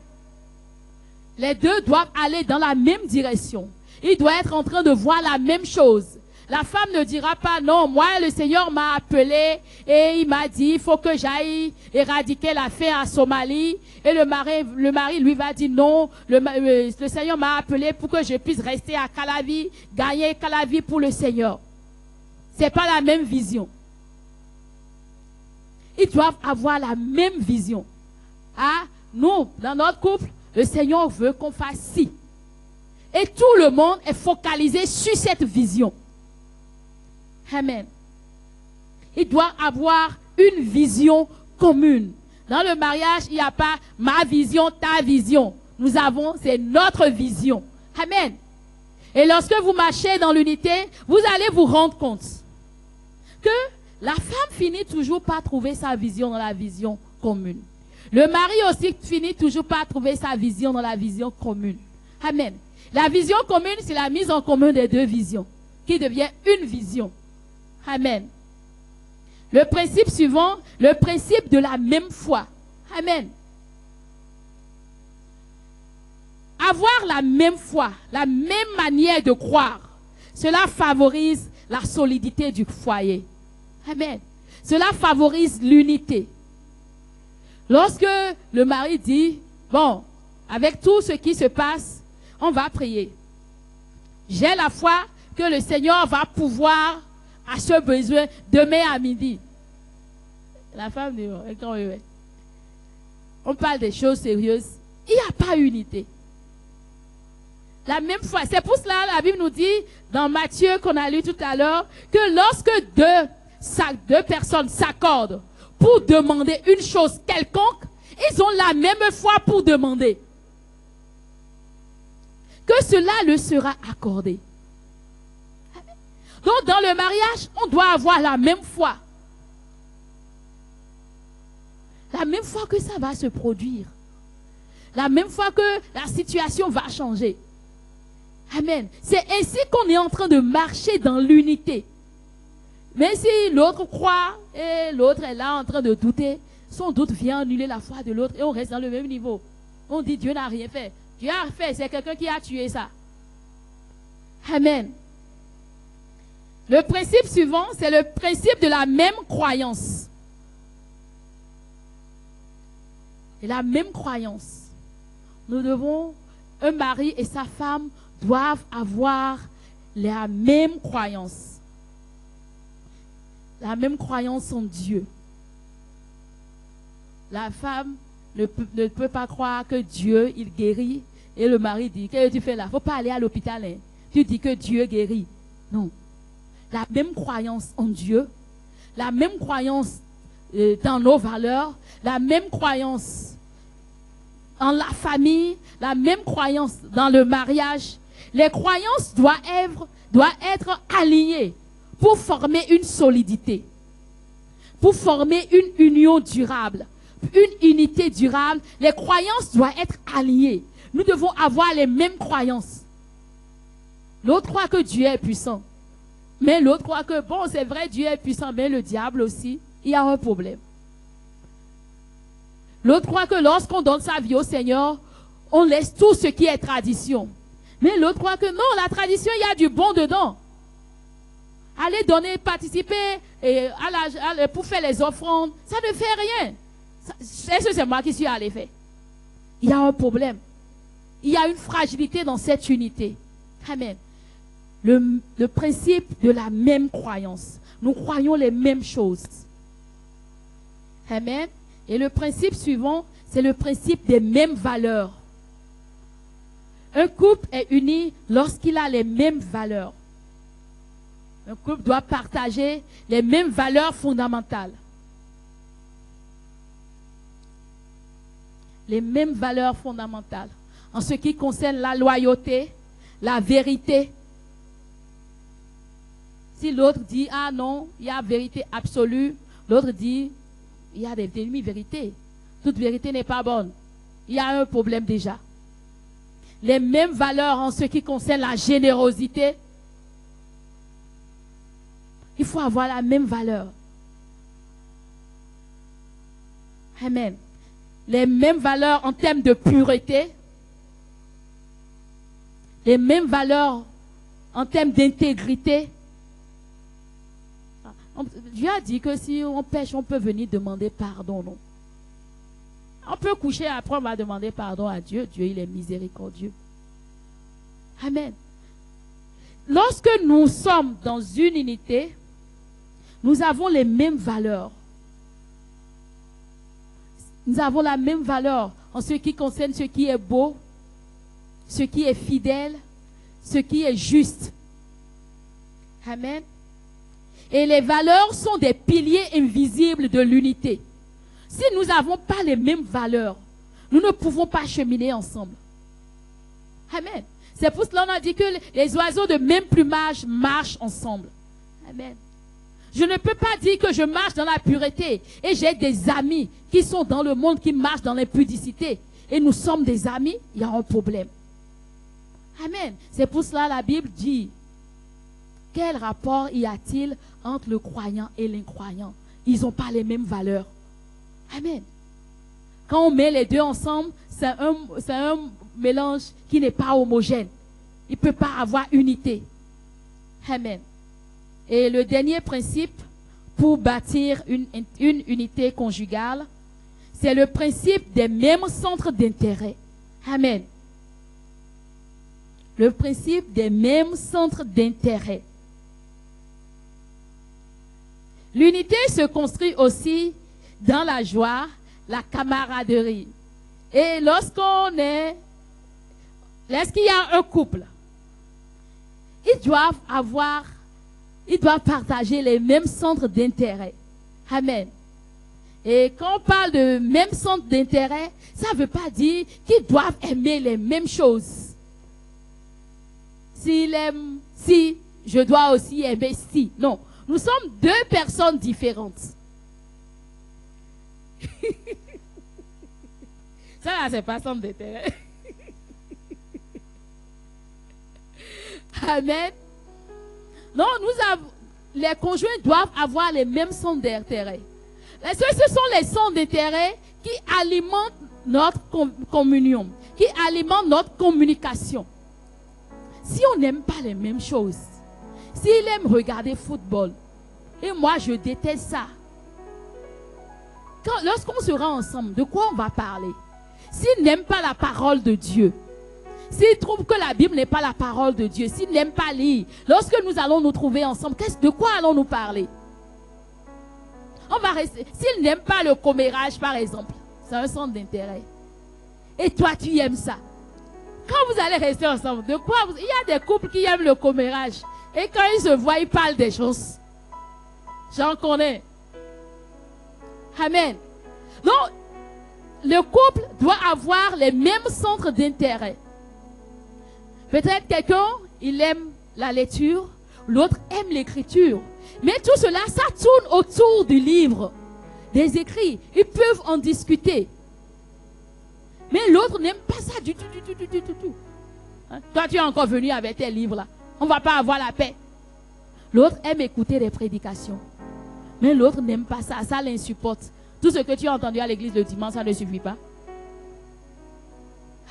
Les deux doivent aller dans la même direction. Ils doivent être en train de voir la même chose. La femme ne dira pas, non, moi le Seigneur m'a appelé et il m'a dit, il faut que j'aille éradiquer la faim à Somalie. Et le mari lui va dire, non, le Seigneur m'a appelé pour que je puisse rester à Calavi, gagner Calavi pour le Seigneur. Ce n'est pas la même vision. Ils doivent avoir la même vision. Ah, nous, dans notre couple, le Seigneur veut qu'on fasse ci. Et tout le monde est focalisé sur cette vision. Amen. Il doit avoir une vision commune. Dans le mariage, il n'y a pas ma vision, ta vision. Nous avons, c'est notre vision. Amen. Et lorsque vous marchez dans l'unité, vous allez vous rendre compte que la femme finit toujours par trouver sa vision dans la vision commune. Le mari aussi finit toujours par trouver sa vision dans la vision commune. Amen. La vision commune, c'est la mise en commun des deux visions, qui devient une vision. Amen. Le principe suivant, le principe de la même foi. Amen. Avoir la même foi, la même manière de croire, cela favorise la solidité du foyer. Amen. Cela favorise l'unité. Lorsque le mari dit, bon, avec tout ce qui se passe, on va prier. J'ai la foi que le Seigneur va pouvoir à ce besoin demain à midi. La femme dit, on parle des choses sérieuses. Il n'y a pas unité. La même foi. C'est pour cela la Bible nous dit, dans Matthieu qu'on a lu tout à l'heure, que lorsque deux personnes s'accordent pour demander une chose quelconque, ils ont la même foi pour demander. que cela le sera accordé. Donc dans le mariage, on doit avoir la même foi. La même fois que ça va se produire. La même fois que la situation va changer. Amen. C'est ainsi qu'on est en train de marcher dans l'unité. Mais si l'autre croit et l'autre est là en train de douter, son doute vient annuler la foi de l'autre et on reste dans le même niveau. On dit Dieu n'a rien fait. Dieu a fait, c'est quelqu'un qui a tué ça. Amen. Le principe suivant, c'est le principe de la même croyance. Et la même croyance. Nous devons, un mari et sa femme doivent avoir la même croyance. La même croyance en Dieu. La femme ne peut pas croire que Dieu, il guérit. Et le mari dit, qu'est-ce que tu fais là? Il ne faut pas aller à l'hôpital. Hein. Tu dis que Dieu guérit. Non. La même croyance en Dieu. La même croyance dans nos valeurs. La même croyance en la famille. La même croyance dans le mariage. Les croyances doivent être alignées pour former une solidité. Pour former une union durable. Une unité durable, les croyances doivent être alignées. Nous devons avoir les mêmes croyances. L'autre croit que Dieu est puissant. Mais l'autre croit que, bon, c'est vrai, Dieu est puissant, mais le diable aussi, il y a un problème. L'autre croit que lorsqu'on donne sa vie au Seigneur, on laisse tout ce qui est tradition. Mais l'autre croit que non, la tradition, il y a du bon dedans. Allez donner, participer pour faire les offrandes, ça ne fait rien. Est-ce que c'est moi qui suis allé faire? Il y a un problème. Il y a une fragilité dans cette unité. Amen. Le principe de la même croyance. Nous croyons les mêmes choses. Amen. Et le principe suivant, c'est le principe des mêmes valeurs. Un couple est uni lorsqu'il a les mêmes valeurs. Un couple doit partager les mêmes valeurs fondamentales. Les mêmes valeurs fondamentales. En ce qui concerne la loyauté, la vérité. Si l'autre dit, ah non, il y a vérité absolue, l'autre dit, il y a des demi-vérités. Toute vérité n'est pas bonne. Il y a un problème déjà. Les mêmes valeurs en ce qui concerne la générosité. Il faut avoir la même valeur. Amen. Les mêmes valeurs en termes de pureté. Les mêmes valeurs en termes d'intégrité. Dieu a dit que si on pêche, on peut venir demander pardon. Non? On peut coucher, après on va demander pardon à Dieu. Dieu, il est miséricordieux. Amen. Lorsque nous sommes dans une unité, nous avons les mêmes valeurs. Nous avons la même valeur en ce qui concerne ce qui est beau, ce qui est fidèle, ce qui est juste. Amen. Et les valeurs sont des piliers invisibles de l'unité. Si nous n'avons pas les mêmes valeurs, nous ne pouvons pas cheminer ensemble. Amen. C'est pour cela qu'on a dit que les oiseaux de même plumage marchent ensemble. Amen. Je ne peux pas dire que je marche dans la pureté et j'ai des amis qui sont dans le monde qui marchent dans l'impudicité et nous sommes des amis, il y a un problème. Amen. C'est pour cela que la Bible dit, quel rapport y a-t-il entre le croyant et l'incroyant? Ils n'ont pas les mêmes valeurs. Amen. Quand on met les deux ensemble, c'est un mélange qui n'est pas homogène. Il ne peut pas avoir unité. Amen. Et le dernier principe pour bâtir une unité conjugale, c'est le principe des mêmes centres d'intérêt. Amen. Le principe des mêmes centres d'intérêt. L'unité se construit aussi dans la joie, la camaraderie. Et lorsqu'il y a un couple, ils doivent partager les mêmes centres d'intérêt. Amen. Et quand on parle de même centre d'intérêt, ça ne veut pas dire qu'ils doivent aimer les mêmes choses. s'il aime si, je dois aussi aimer si. Non, nous sommes deux personnes différentes. Ça là, c'est pas centre d'intérêt. Amen. Non, les conjoints doivent avoir les mêmes centres d'intérêt. Ce sont les centres d'intérêt qui alimentent notre communion, qui alimentent notre communication. Si on n'aime pas les mêmes choses, s'il aime regarder football, et moi je déteste ça, lorsqu'on sera ensemble, de quoi on va parler? S'il n'aime pas la parole de Dieu, s'il trouve que la Bible n'est pas la parole de Dieu, s'il n'aime pas lire, lorsque nous allons nous trouver ensemble, de quoi allons-nous parler? On va rester. S'il n'aime pas le commérage, par exemple, c'est un centre d'intérêt. Et toi, tu aimes ça. Quand vous allez rester ensemble, de quoi il y a des couples qui aiment le commérage. Et quand ils se voient, ils parlent des choses. J'en connais. Amen. Donc, le couple doit avoir les mêmes centres d'intérêt. Peut-être quelqu'un, il aime la lecture, l'autre aime l'écriture. Mais tout cela, ça tourne autour du livre, des écrits. Ils peuvent en discuter. Mais l'autre n'aime pas ça du tout. Hein? Toi, tu es encore venu avec tes livres là. On ne va pas avoir la paix. L'autre aime écouter des prédications. Mais l'autre n'aime pas ça. Ça l'insupporte. Tout ce que tu as entendu à l'église le dimanche, ça ne suffit pas.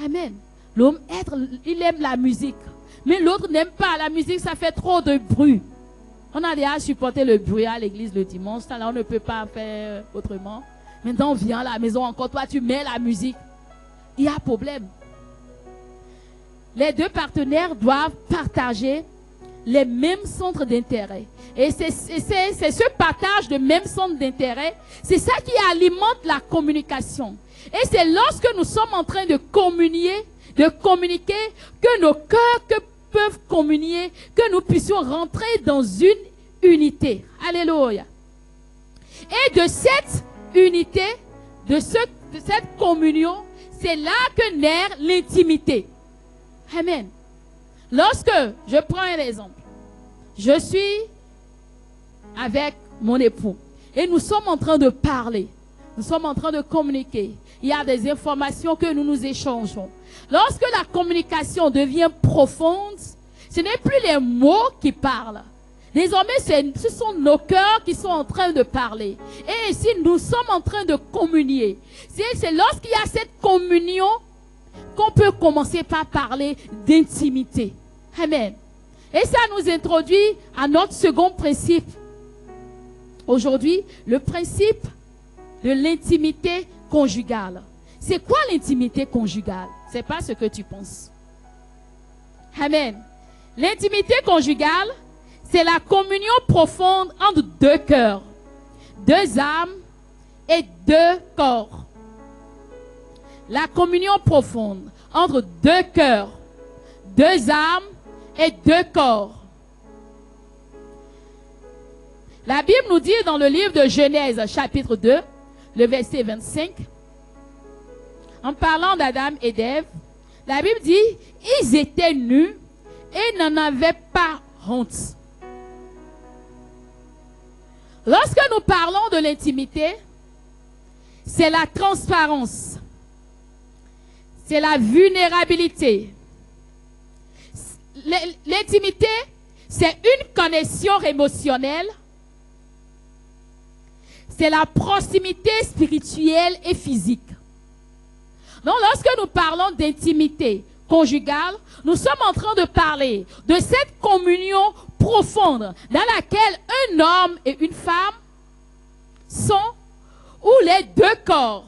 Amen. L'homme, il aime la musique. Mais l'autre n'aime pas. La musique, ça fait trop de bruit. On a déjà supporté le bruit à l'église le dimanche. Ça, là, on ne peut pas faire autrement. Maintenant, on vient à la maison encore. Toi, tu mets la musique. Il y a problème. Les deux partenaires doivent partager les mêmes centres d'intérêt. Et c'est ce partage de mêmes centres d'intérêt, c'est ça qui alimente la communication. Et c'est lorsque nous sommes en train de communiquer, que nos cœurs peuvent communier, que nous puissions rentrer dans une unité. Alléluia. Et de cette unité, de cette communion, c'est là que naît l'intimité. Amen. Lorsque, je prends un exemple, je suis avec mon époux et nous sommes en train de parler, nous sommes en train de communiquer. Il y a des informations que nous nous échangeons. Lorsque la communication devient profonde, ce n'est plus les mots qui parlent. Désormais, ce sont nos cœurs qui sont en train de parler. Et si nous sommes en train de communier, c'est lorsqu'il y a cette communion qu'on peut commencer par parler d'intimité. Amen. Et ça nous introduit à notre second principe. Aujourd'hui, le principe de l'intimité conjugale. C'est quoi l'intimité conjugale? C'est pas ce que tu penses. Amen. L'intimité conjugale, c'est la communion profonde entre deux cœurs, deux âmes et deux corps. La communion profonde entre deux cœurs, deux âmes et deux corps. La Bible nous dit dans le livre de Genèse, chapitre 2, le verset 25, en parlant d'Adam et d'Ève, la Bible dit, ils étaient nus et n'en avaient pas honte. Lorsque nous parlons de l'intimité, c'est la transparence, c'est la vulnérabilité. L'intimité, c'est une connexion émotionnelle, c'est la proximité spirituelle et physique. Donc, lorsque nous parlons d'intimité conjugale, nous sommes en train de parler de cette communion profonde dans laquelle un homme et une femme sont, où les deux corps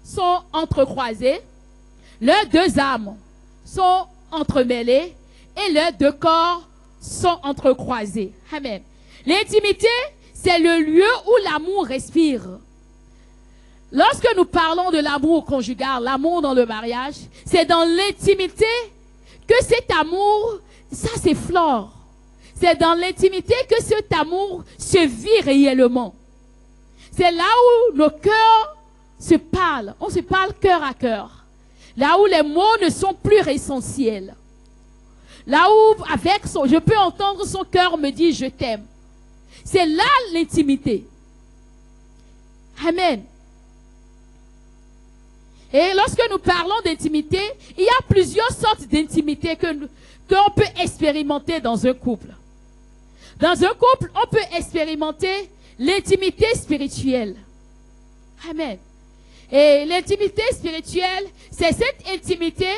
sont entrecroisés, leurs deux âmes sont entremêlées et leurs deux corps sont entrecroisés. Amen. L'intimité, c'est le lieu où l'amour respire. Lorsque nous parlons de l'amour conjugal, l'amour dans le mariage, c'est dans l'intimité que cet amour, ça s'effleure. C'est dans l'intimité que cet amour se vit réellement. C'est là où nos cœurs se parlent. On se parle cœur à cœur. Là où les mots ne sont plus essentiels. Là où, je peux entendre son cœur me dire je t'aime. C'est là l'intimité. Amen. Et lorsque nous parlons d'intimité, il y a plusieurs sortes d'intimité qu'on peut expérimenter dans un couple. Dans un couple, on peut expérimenter l'intimité spirituelle. Amen. Et l'intimité spirituelle, c'est cette intimité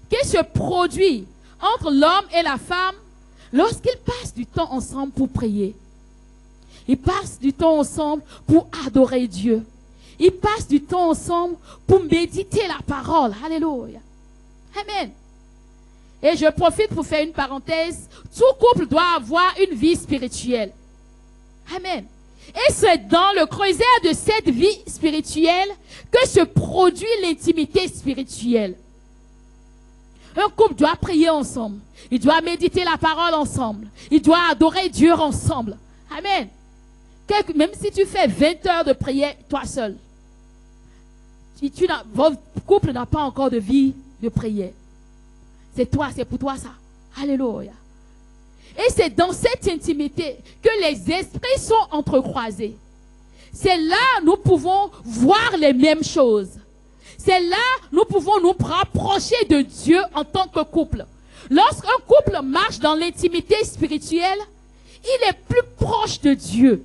qui se produit entre l'homme et la femme lorsqu'ils passent du temps ensemble pour prier. Ils passent du temps ensemble pour adorer Dieu. Ils passent du temps ensemble pour méditer la parole. Alléluia. Amen. Et je profite pour faire une parenthèse. Tout couple doit avoir une vie spirituelle. Amen. Et c'est dans le creuset de cette vie spirituelle que se produit l'intimité spirituelle. Un couple doit prier ensemble. Il doit méditer la parole ensemble. Il doit adorer Dieu ensemble. Amen. Même si tu fais 20 heures de prière, toi seul, votre couple n'a pas encore de vie de prière. C'est toi, c'est pour toi ça. Alléluia. Et c'est dans cette intimité que les esprits sont entrecroisés. C'est là que nous pouvons voir les mêmes choses. C'est là que nous pouvons nous rapprocher de Dieu en tant que couple. Lorsqu'un couple marche dans l'intimité spirituelle, il est plus proche de Dieu.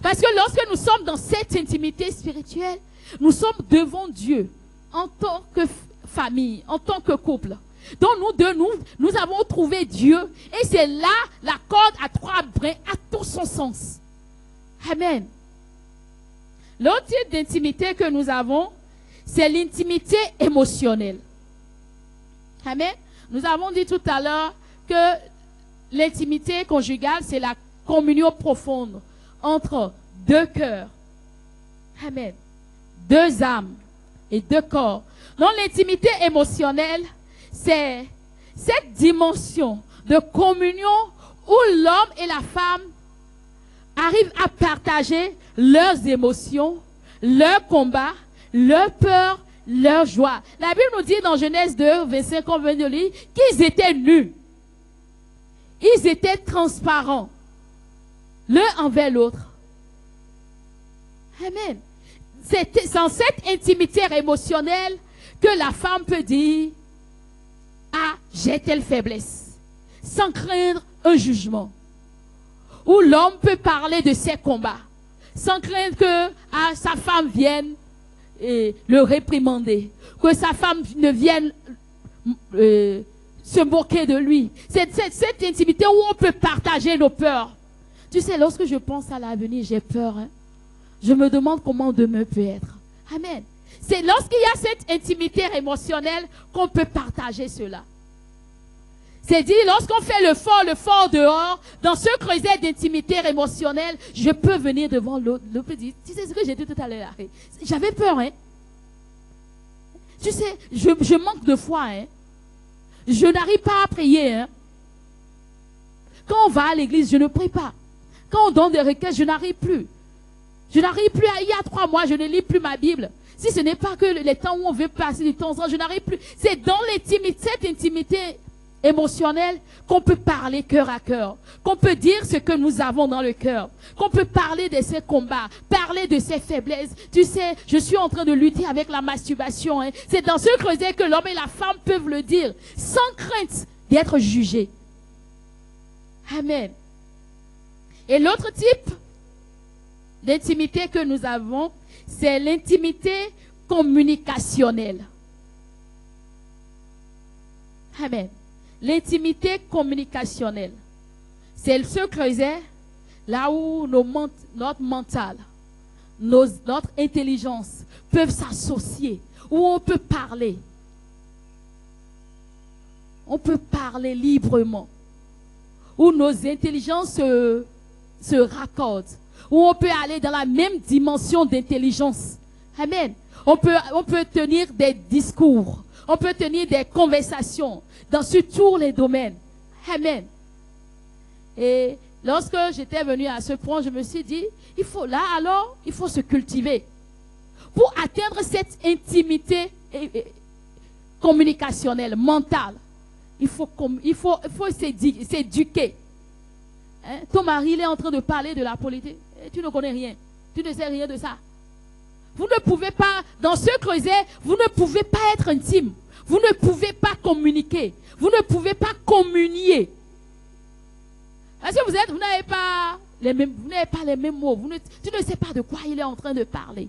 Parce que lorsque nous sommes dans cette intimité spirituelle, nous sommes devant Dieu en tant que famille, en tant que couple. Donc nous avons trouvé Dieu et c'est là la corde à trois brins a tout son sens. Amen. L'autre type d'intimité que nous avons, c'est l'intimité émotionnelle. Amen. Nous avons dit tout à l'heure que l'intimité conjugale, c'est la communion profonde entre deux cœurs. Amen. Deux âmes et deux corps. Donc l'intimité émotionnelle, c'est cette dimension de communion où l'homme et la femme arrivent à partager leurs émotions, leurs combats, leurs peurs, leurs joies. La Bible nous dit dans Genèse 2, 25, on vient de lire, qu'ils étaient nus. Ils étaient transparents, l'un envers l'autre. Amen. C'est dans cette intimité émotionnelle que la femme peut dire, ah, j'ai telle faiblesse, sans craindre un jugement. Où l'homme peut parler de ses combats, sans craindre que sa femme vienne le réprimander, que sa femme ne vienne se moquer de lui. C'est cette intimité où on peut partager nos peurs. Tu sais, lorsque je pense à l'avenir, j'ai peur. Hein? Je me demande comment demain peut être. Amen. C'est lorsqu'il y a cette intimité émotionnelle qu'on peut partager cela. C'est dit, lorsqu'on fait le fort dehors, dans ce creuset d'intimité émotionnelle, je peux venir devant l'autre. L'autre dit, tu sais ce que j'ai dit tout à l'heure? J'avais peur, hein. Tu sais, je manque de foi, hein. Je n'arrive pas à prier, hein. Quand on va à l'église, je ne prie pas. Quand on donne des requêtes, je n'arrive plus. Je n'arrive plus il y a 3 mois, je ne lis plus ma Bible. Si ce n'est pas que les temps où on veut passer du temps ensemble, je n'arrive plus. C'est dans cette intimité émotionnelle qu'on peut parler cœur à cœur, qu'on peut dire ce que nous avons dans le cœur, qu'on peut parler de ses combats, parler de ses faiblesses. Tu sais, je suis en train de lutter avec la masturbation. Hein. C'est dans ce creuset que l'homme et la femme peuvent le dire, sans crainte d'être jugés. Amen. Et l'autre type d'intimité que nous avons, c'est l'intimité communicationnelle. Amen. L'intimité communicationnelle. C'est ce creuset là où notre mental, notre intelligence peuvent s'associer, où on peut parler. On peut parler librement. Où nos intelligences se raccordent. Où on peut aller dans la même dimension d'intelligence. Amen. On peut tenir des discours. On peut tenir des conversations dans tous les domaines. Amen. Et lorsque j'étais venue à ce point, je me suis dit, il faut se cultiver. Pour atteindre cette intimité communicationnelle, mentale. Il faut s'éduquer. Hein? Ton mari, il est en train de parler de la politique. Et tu ne connais rien. Tu ne sais rien de ça. Vous ne pouvez pas, dans ce creuset, vous ne pouvez pas être intime. Vous ne pouvez pas communiquer. Vous ne pouvez pas communier. Parce que vous n'avez pas les mêmes mots. Tu ne sais pas de quoi il est en train de parler.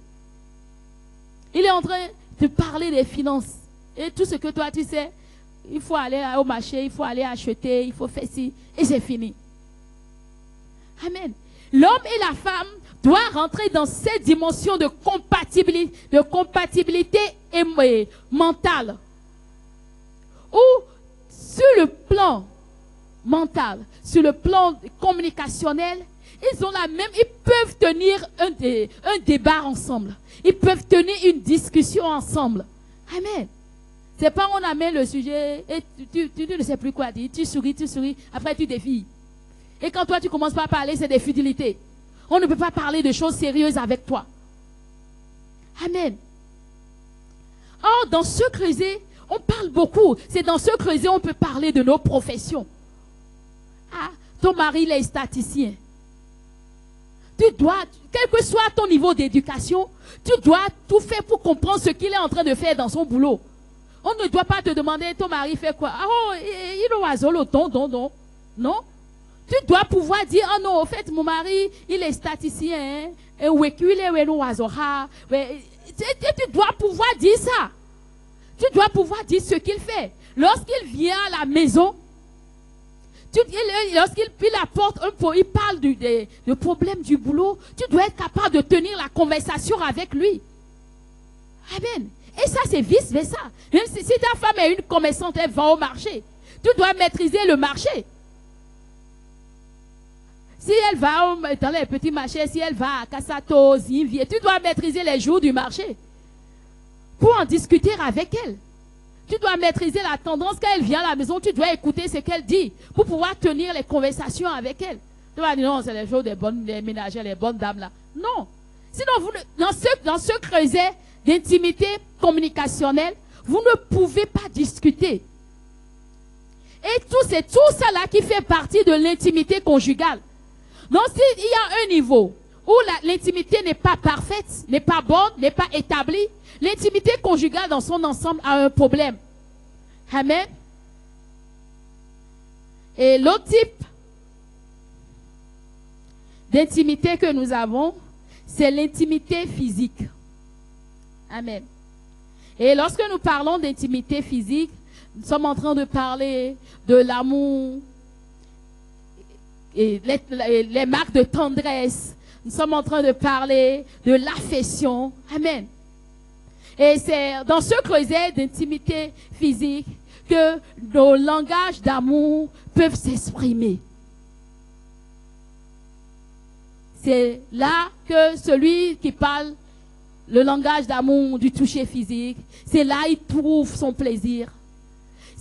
Il est en train de parler des finances. Et tout ce que toi tu sais, il faut aller au marché, il faut aller acheter, il faut faire ci. Et c'est fini. Amen. L'homme et la femme doivent rentrer dans cette dimension de compatibilité mentale. Ou sur le plan mental, sur le plan communicationnel, ils peuvent tenir un débat ensemble. Ils peuvent tenir une discussion ensemble. Amen. C'est pas on amène le sujet et tu ne sais plus quoi dire. Tu souris, après tu défies. Et quand toi tu commences pas à parler, c'est des futilités. On ne peut pas parler de choses sérieuses avec toi. Amen. Or, dans ce creuset, on parle beaucoup. C'est dans ce creuset on peut parler de nos professions. Ah, ton mari il est statisticien. Tu dois, quel que soit ton niveau d'éducation, tu dois tout faire pour comprendre ce qu'il est en train de faire dans son boulot. On ne doit pas te demander, ton mari fait quoi? Ah, oh, il est oiseau, non. Non. Tu dois pouvoir dire, ah non, au fait, mon mari, il est statisticien. Et tu dois pouvoir dire ça. Tu dois pouvoir dire ce qu'il fait. Lorsqu'il vient à la maison, lorsqu'il apporte il parle du problème du boulot, tu dois être capable de tenir la conversation avec lui. Amen. Et ça, c'est vice-versa. Même si ta femme est une commerçante, elle va au marché. Tu dois maîtriser le marché. Si elle va dans les petits marchés, si elle va à Kassato, Zinvie, tu dois maîtriser les jours du marché pour en discuter avec elle. Tu dois maîtriser la tendance quand elle vient à la maison. Tu dois écouter ce qu'elle dit pour pouvoir tenir les conversations avec elle. Tu vas dire non, c'est les jours des ménagères, les bonnes dames là. Non. Sinon, dans ce creuset d'intimité communicationnelle, vous ne pouvez pas discuter. Et c'est tout ça là qui fait partie de l'intimité conjugale. Donc, s'il y a un niveau où l'intimité n'est pas parfaite, n'est pas bonne, n'est pas établie, l'intimité conjugale dans son ensemble a un problème. Amen. Et l'autre type d'intimité que nous avons, c'est l'intimité physique. Amen. Et lorsque nous parlons d'intimité physique, nous sommes en train de parler de l'amour, et les marques de tendresse. Nous sommes en train de parler de l'affection. Amen. Et c'est dans ce creuset d'intimité physique que nos langages d'amour peuvent s'exprimer. C'est là que celui qui parle le langage d'amour du toucher physique, c'est là il trouve son plaisir.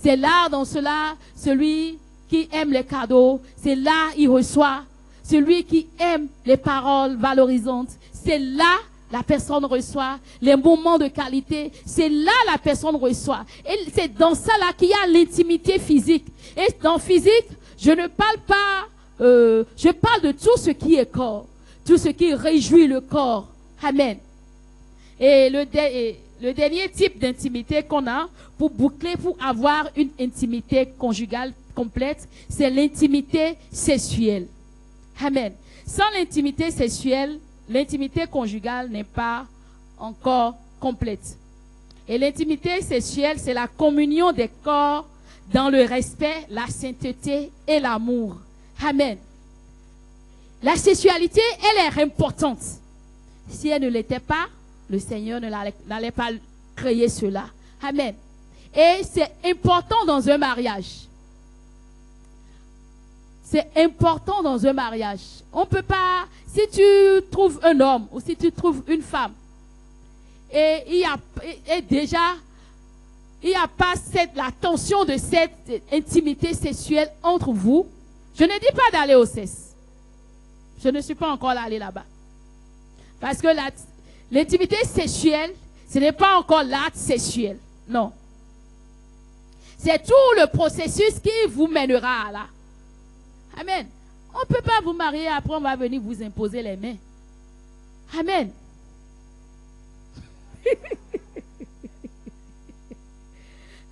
C'est là, dans cela, celui qui aime les cadeaux, c'est là il reçoit. Celui qui aime les paroles valorisantes, c'est là la personne reçoit. Les moments de qualité, c'est là la personne reçoit. Et c'est dans ça là qu'il y a l'intimité physique. Et dans physique, je ne parle pas, je parle de tout ce qui est corps, tout ce qui réjouit le corps. Amen. Et le dernier type d'intimité qu'on a pour boucler, pour avoir une intimité conjugale complète, c'est l'intimité sexuelle. Amen. Sans l'intimité sexuelle, l'intimité conjugale n'est pas encore complète. Et l'intimité sexuelle, c'est la communion des corps dans le respect, la sainteté et l'amour. Amen. La sexualité, elle est importante. Si elle ne l'était pas, le Seigneur n'allait pas créer cela. Amen. Et c'est important dans un mariage. C'est important dans un mariage. On ne peut pas, si tu trouves un homme ou si tu trouves une femme, et il n'y a pas la tension de cette intimité sexuelle entre vous, je ne dis pas d'aller au sexe. Je ne suis pas encore allé là-bas. Parce que l'intimité sexuelle, ce n'est pas encore l'acte sexuel. Non. C'est tout le processus qui vous mènera là. Amen. On ne peut pas vous marier, après on va venir vous imposer les mains. Amen.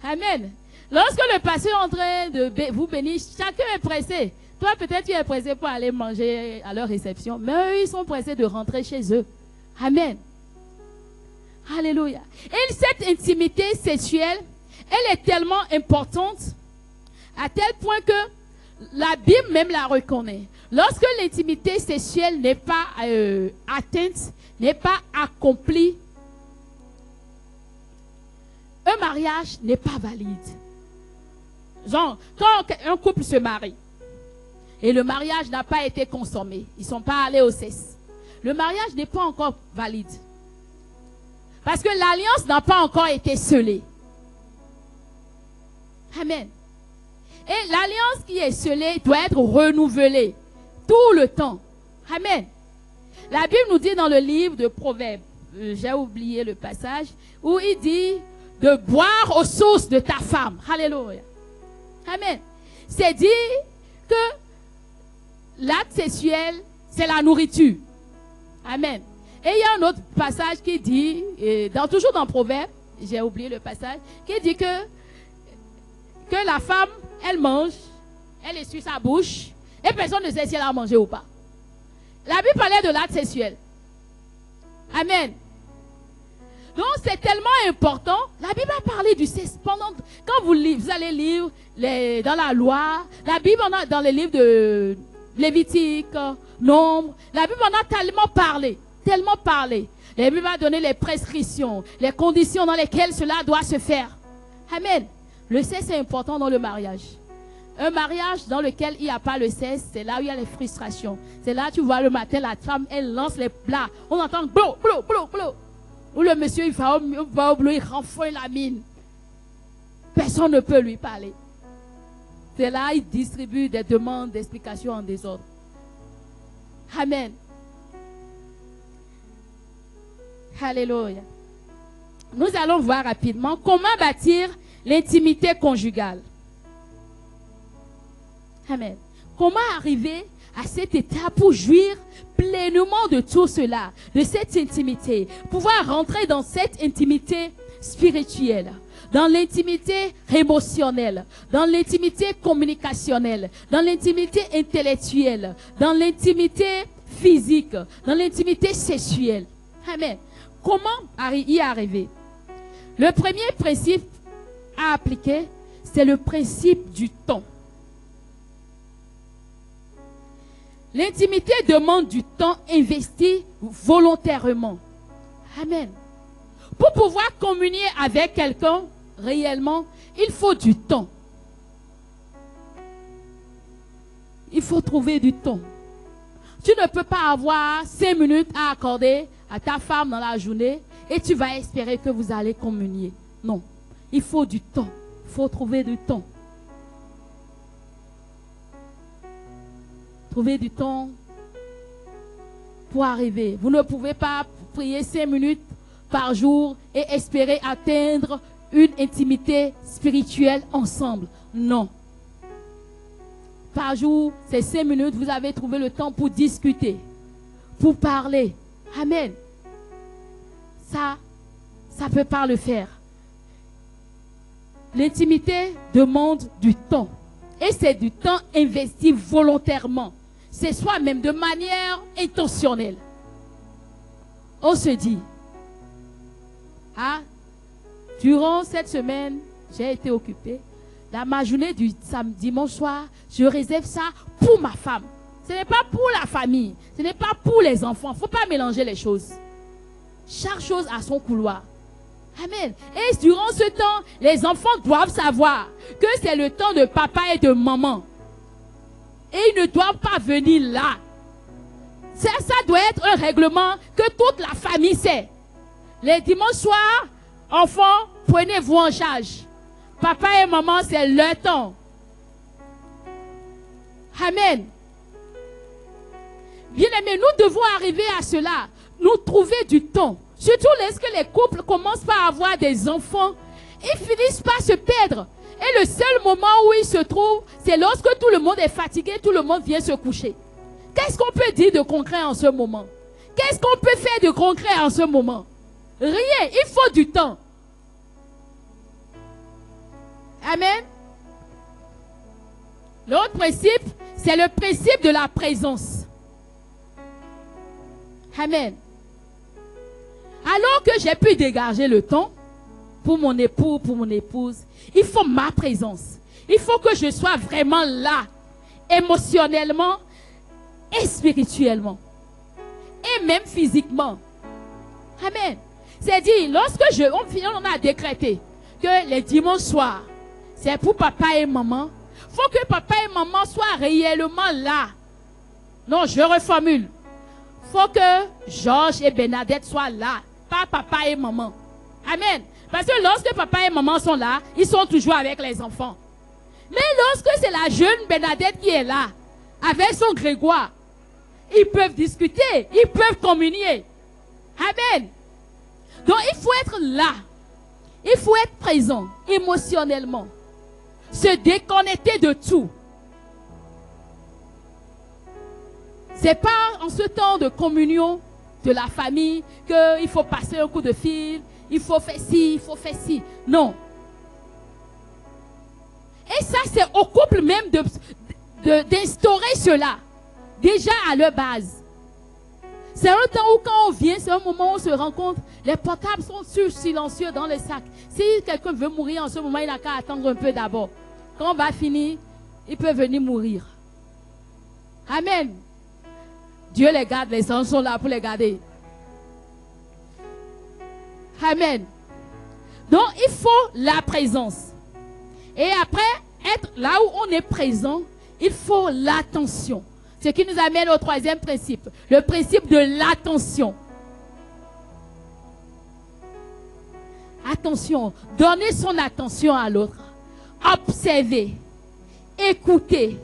Amen. Lorsque le pasteur est en train de vous bénir, chacun est pressé. Toi, peut-être tu es pressé pour aller manger à leur réception, mais eux, ils sont pressés de rentrer chez eux. Amen. Alléluia. Et cette intimité sexuelle, elle est tellement importante à tel point que la Bible même la reconnaît. Lorsque l'intimité sexuelle n'est pas atteinte, n'est pas accomplie, un mariage n'est pas valide. Genre, quand un couple se marie et le mariage n'a pas été consommé, ils ne sont pas allés au sexe, le mariage n'est pas encore valide. Parce que l'alliance n'a pas encore été scellée. Amen. Et l'alliance qui est scellée doit être renouvelée tout le temps. Amen. La Bible nous dit dans le livre de Proverbes, j'ai oublié le passage, où il dit de boire aux sources de ta femme. Alléluia. Amen. C'est dire que l'acte sexuel, c'est la nourriture. Amen. Et il y a un autre passage qui dit, toujours dans Proverbes, j'ai oublié le passage, qui dit que la femme, elle mange, elle essuie sa bouche, et personne ne sait si elle a mangé ou pas. La Bible parlait de l'acte sexuel. Amen. Donc c'est tellement important. La Bible a parlé du sexe. Quand vous allez lire dans la loi, la Bible en a dans les livres de Lévitique, Nombre, la Bible en a tellement parlé. Tellement parlé. La Bible va donner les prescriptions, les conditions dans lesquelles cela doit se faire. Amen. Le sexe est important dans le mariage. Un mariage dans lequel il n'y a pas le sexe, c'est là où il y a les frustrations. C'est là tu vois le matin, la femme, elle lance les plats. On entend blou, blou, blou, blou. Ou le monsieur, il va au boulot, il renfouille la mine. Personne ne peut lui parler. C'est là il distribue des demandes d'explications en désordre. Amen. Alléluia. Nous allons voir rapidement comment bâtir l'intimité conjugale. Amen. Comment arriver à cet état pour jouir pleinement de tout cela, de cette intimité, pouvoir rentrer dans cette intimité spirituelle, dans l'intimité émotionnelle, dans l'intimité communicationnelle, dans l'intimité intellectuelle, dans l'intimité physique, dans l'intimité sexuelle. Amen. Comment y arriver? Le premier principe à appliquer, c'est le principe du temps. L'intimité demande du temps investi volontairement. Amen. Pour pouvoir communier avec quelqu'un réellement, il faut du temps. Il faut trouver du temps. Tu ne peux pas avoir 5 minutes à accorder à ta femme dans la journée et tu vas espérer que vous allez communier. Non. Il faut du temps. Il faut trouver du temps. Trouver du temps pour arriver. Vous ne pouvez pas prier 5 minutes par jour et espérer atteindre une intimité spirituelle ensemble. Non. Par jour, ces 5 minutes, vous avez trouvé le temps pour discuter, pour parler. Amen. Ça ne peut pas le faire. L'intimité demande du temps. Et c'est du temps investi volontairement. C'est soi-même de manière intentionnelle. On se dit, durant cette semaine, j'ai été occupée. Ma journée du dimanche soir, je réserve ça pour ma femme. Ce n'est pas pour la famille. Ce n'est pas pour les enfants. Il ne faut pas mélanger les choses. Chaque chose a son couloir. Amen. Et durant ce temps, les enfants doivent savoir que c'est le temps de papa et de maman. Et ils ne doivent pas venir là. Ça doit être un règlement que toute la famille sait. Les dimanches soirs, enfants, prenez-vous en charge. Papa et maman, c'est leur temps. Amen. Bien aimés, nous devons arriver à cela. Nous trouver du temps. Surtout lorsque les couples commencent par avoir des enfants. Ils finissent par se perdre. Et le seul moment où ils se trouvent, c'est lorsque tout le monde est fatigué, tout le monde vient se coucher. Qu'est-ce qu'on peut dire de concret en ce moment? Qu'est-ce qu'on peut faire de concret en ce moment? Rien, il faut du temps. Amen. L'autre principe, c'est le principe de la présence. Amen. Alors que j'ai pu dégager le temps pour mon époux, pour mon épouse, il faut ma présence. Il faut que je sois vraiment là, émotionnellement et spirituellement. Et même physiquement. Amen. C'est dit, lorsque on a décrété que les dimanches soirs, c'est pour papa et maman, il faut que papa et maman soient réellement là. Non, je reformule. Il faut que Georges et Bernadette soient là, pas papa et maman. Amen. Parce que lorsque papa et maman sont là, ils sont toujours avec les enfants. Mais lorsque c'est la jeune Bernadette qui est là, avec son Grégoire, ils peuvent discuter, ils peuvent communier. Amen. Donc il faut être là. Il faut être présent émotionnellement. Se déconnecter de tout. C'est pas en ce temps de communion de la famille qu'il faut passer un coup de fil, il faut faire ci, il faut faire ci. Non. Et ça, c'est au couple même d'instaurer cela. Déjà à leur base. C'est un temps où quand on vient, c'est un moment où on se rencontre. Les portables sont silencieux dans le sac. Si quelqu'un veut mourir en ce moment, il n'a qu'à attendre un peu d'abord. Quand on va finir, il peut venir mourir. Amen. Dieu les garde, les anges sont là pour les garder. Amen. Donc, il faut la présence. Et après, être là où on est présent, il faut l'attention. Ce qui nous amène au troisième principe. Le principe de l'attention. Attention. Donner son attention à l'autre. Observer. Écouter.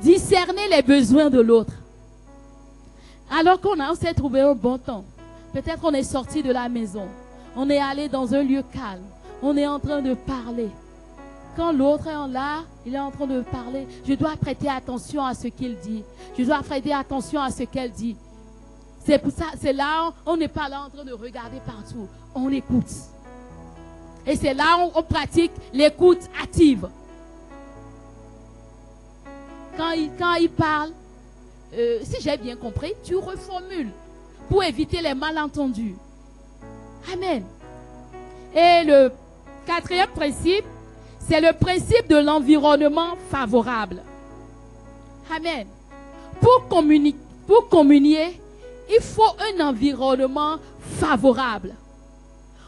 Discerner les besoins de l'autre. Alors qu'on s'est trouvé un bon temps. Peut-être qu'on est sorti de la maison. On est allé dans un lieu calme. On est en train de parler. Quand l'autre est là, il est en train de parler. Je dois prêter attention à ce qu'il dit. Je dois prêter attention à ce qu'elle dit. C'est pour ça, c'est là, on n'est pas là en train de regarder partout. On écoute. Et c'est là où on pratique l'écoute active. Quand il parle, si j'ai bien compris, tu reformules pour éviter les malentendus. Amen. Et le quatrième principe, c'est le principe de l'environnement favorable. Amen. Pour communier, il faut un environnement favorable.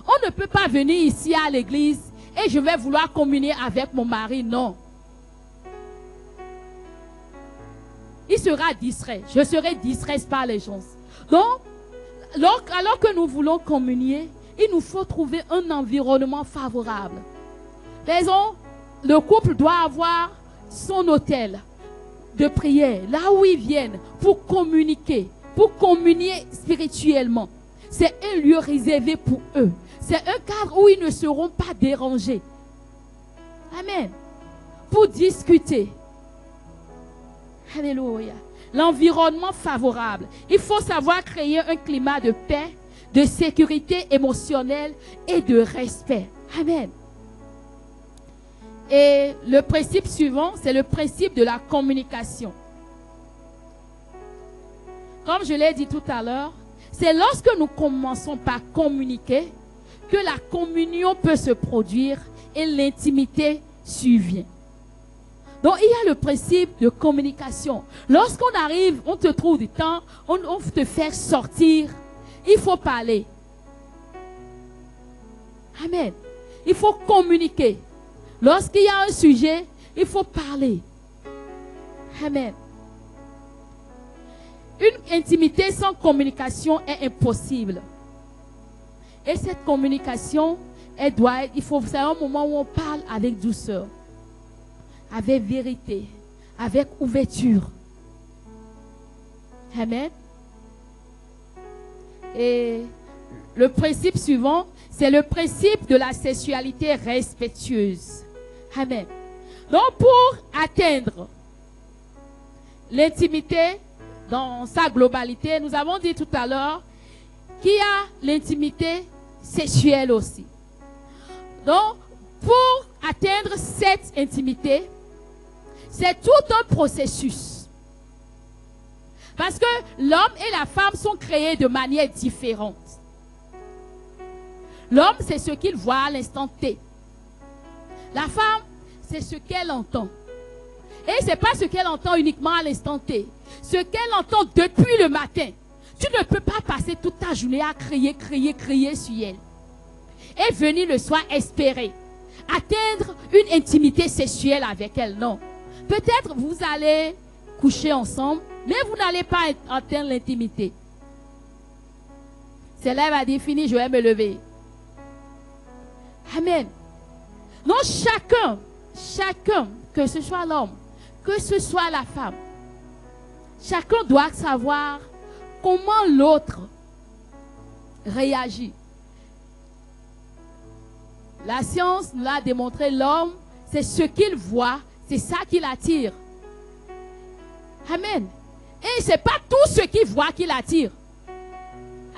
On ne peut pas venir ici à l'église et je vais vouloir communier avec mon mari. Non. Il sera distrait. Je serai distrait par les gens. Donc, alors que nous voulons communier, il nous faut trouver un environnement favorable. Le couple doit avoir son hôtel de prière, là où ils viennent pour communiquer, pour communier spirituellement. C'est un lieu réservé pour eux. C'est un cadre où ils ne seront pas dérangés. Amen. Pour discuter. Alléluia. L'environnement favorable. Il faut savoir créer un climat de paix, de sécurité émotionnelle et de respect. Amen. Et le principe suivant, c'est le principe de la communication. Comme je l'ai dit tout à l'heure, c'est lorsque nous commençons par communiquer que la communion peut se produire et l'intimité survient. Donc, il y a le principe de communication. Lorsqu'on arrive, on te trouve du temps, on te fait sortir, il faut parler. Amen. Il faut communiquer. Lorsqu'il y a un sujet, il faut parler. Amen. Une intimité sans communication est impossible. Et cette communication, c'est un moment où on parle avec douceur, avec vérité, avec ouverture. Amen. Et le principe suivant, c'est le principe de la sexualité respectueuse. Amen. Donc, pour atteindre l'intimité dans sa globalité, nous avons dit tout à l'heure qu'il y a l'intimité sexuelle aussi. Donc, pour atteindre cette intimité, c'est tout un processus. Parce que l'homme et la femme sont créés de manière différente. L'homme, c'est ce qu'il voit à l'instant T. La femme, c'est ce qu'elle entend. Et ce n'est pas ce qu'elle entend uniquement à l'instant T. Ce qu'elle entend depuis le matin. Tu ne peux pas passer toute ta journée à crier, crier, crier sur elle. Et venir le soir espérer atteindre une intimité sexuelle avec elle. Non. Peut-être vous allez coucher ensemble, mais vous n'allez pas atteindre l'intimité. C'est là, elle va dire, fini, je vais me lever. Amen. Donc chacun, que ce soit l'homme, que ce soit la femme, chacun doit savoir comment l'autre réagit. La science nous a démontré, l'homme, c'est ce qu'il voit, c'est ça qui l'attire. Amen. Et ce n'est pas tout ce qu'il voit qui l'attire.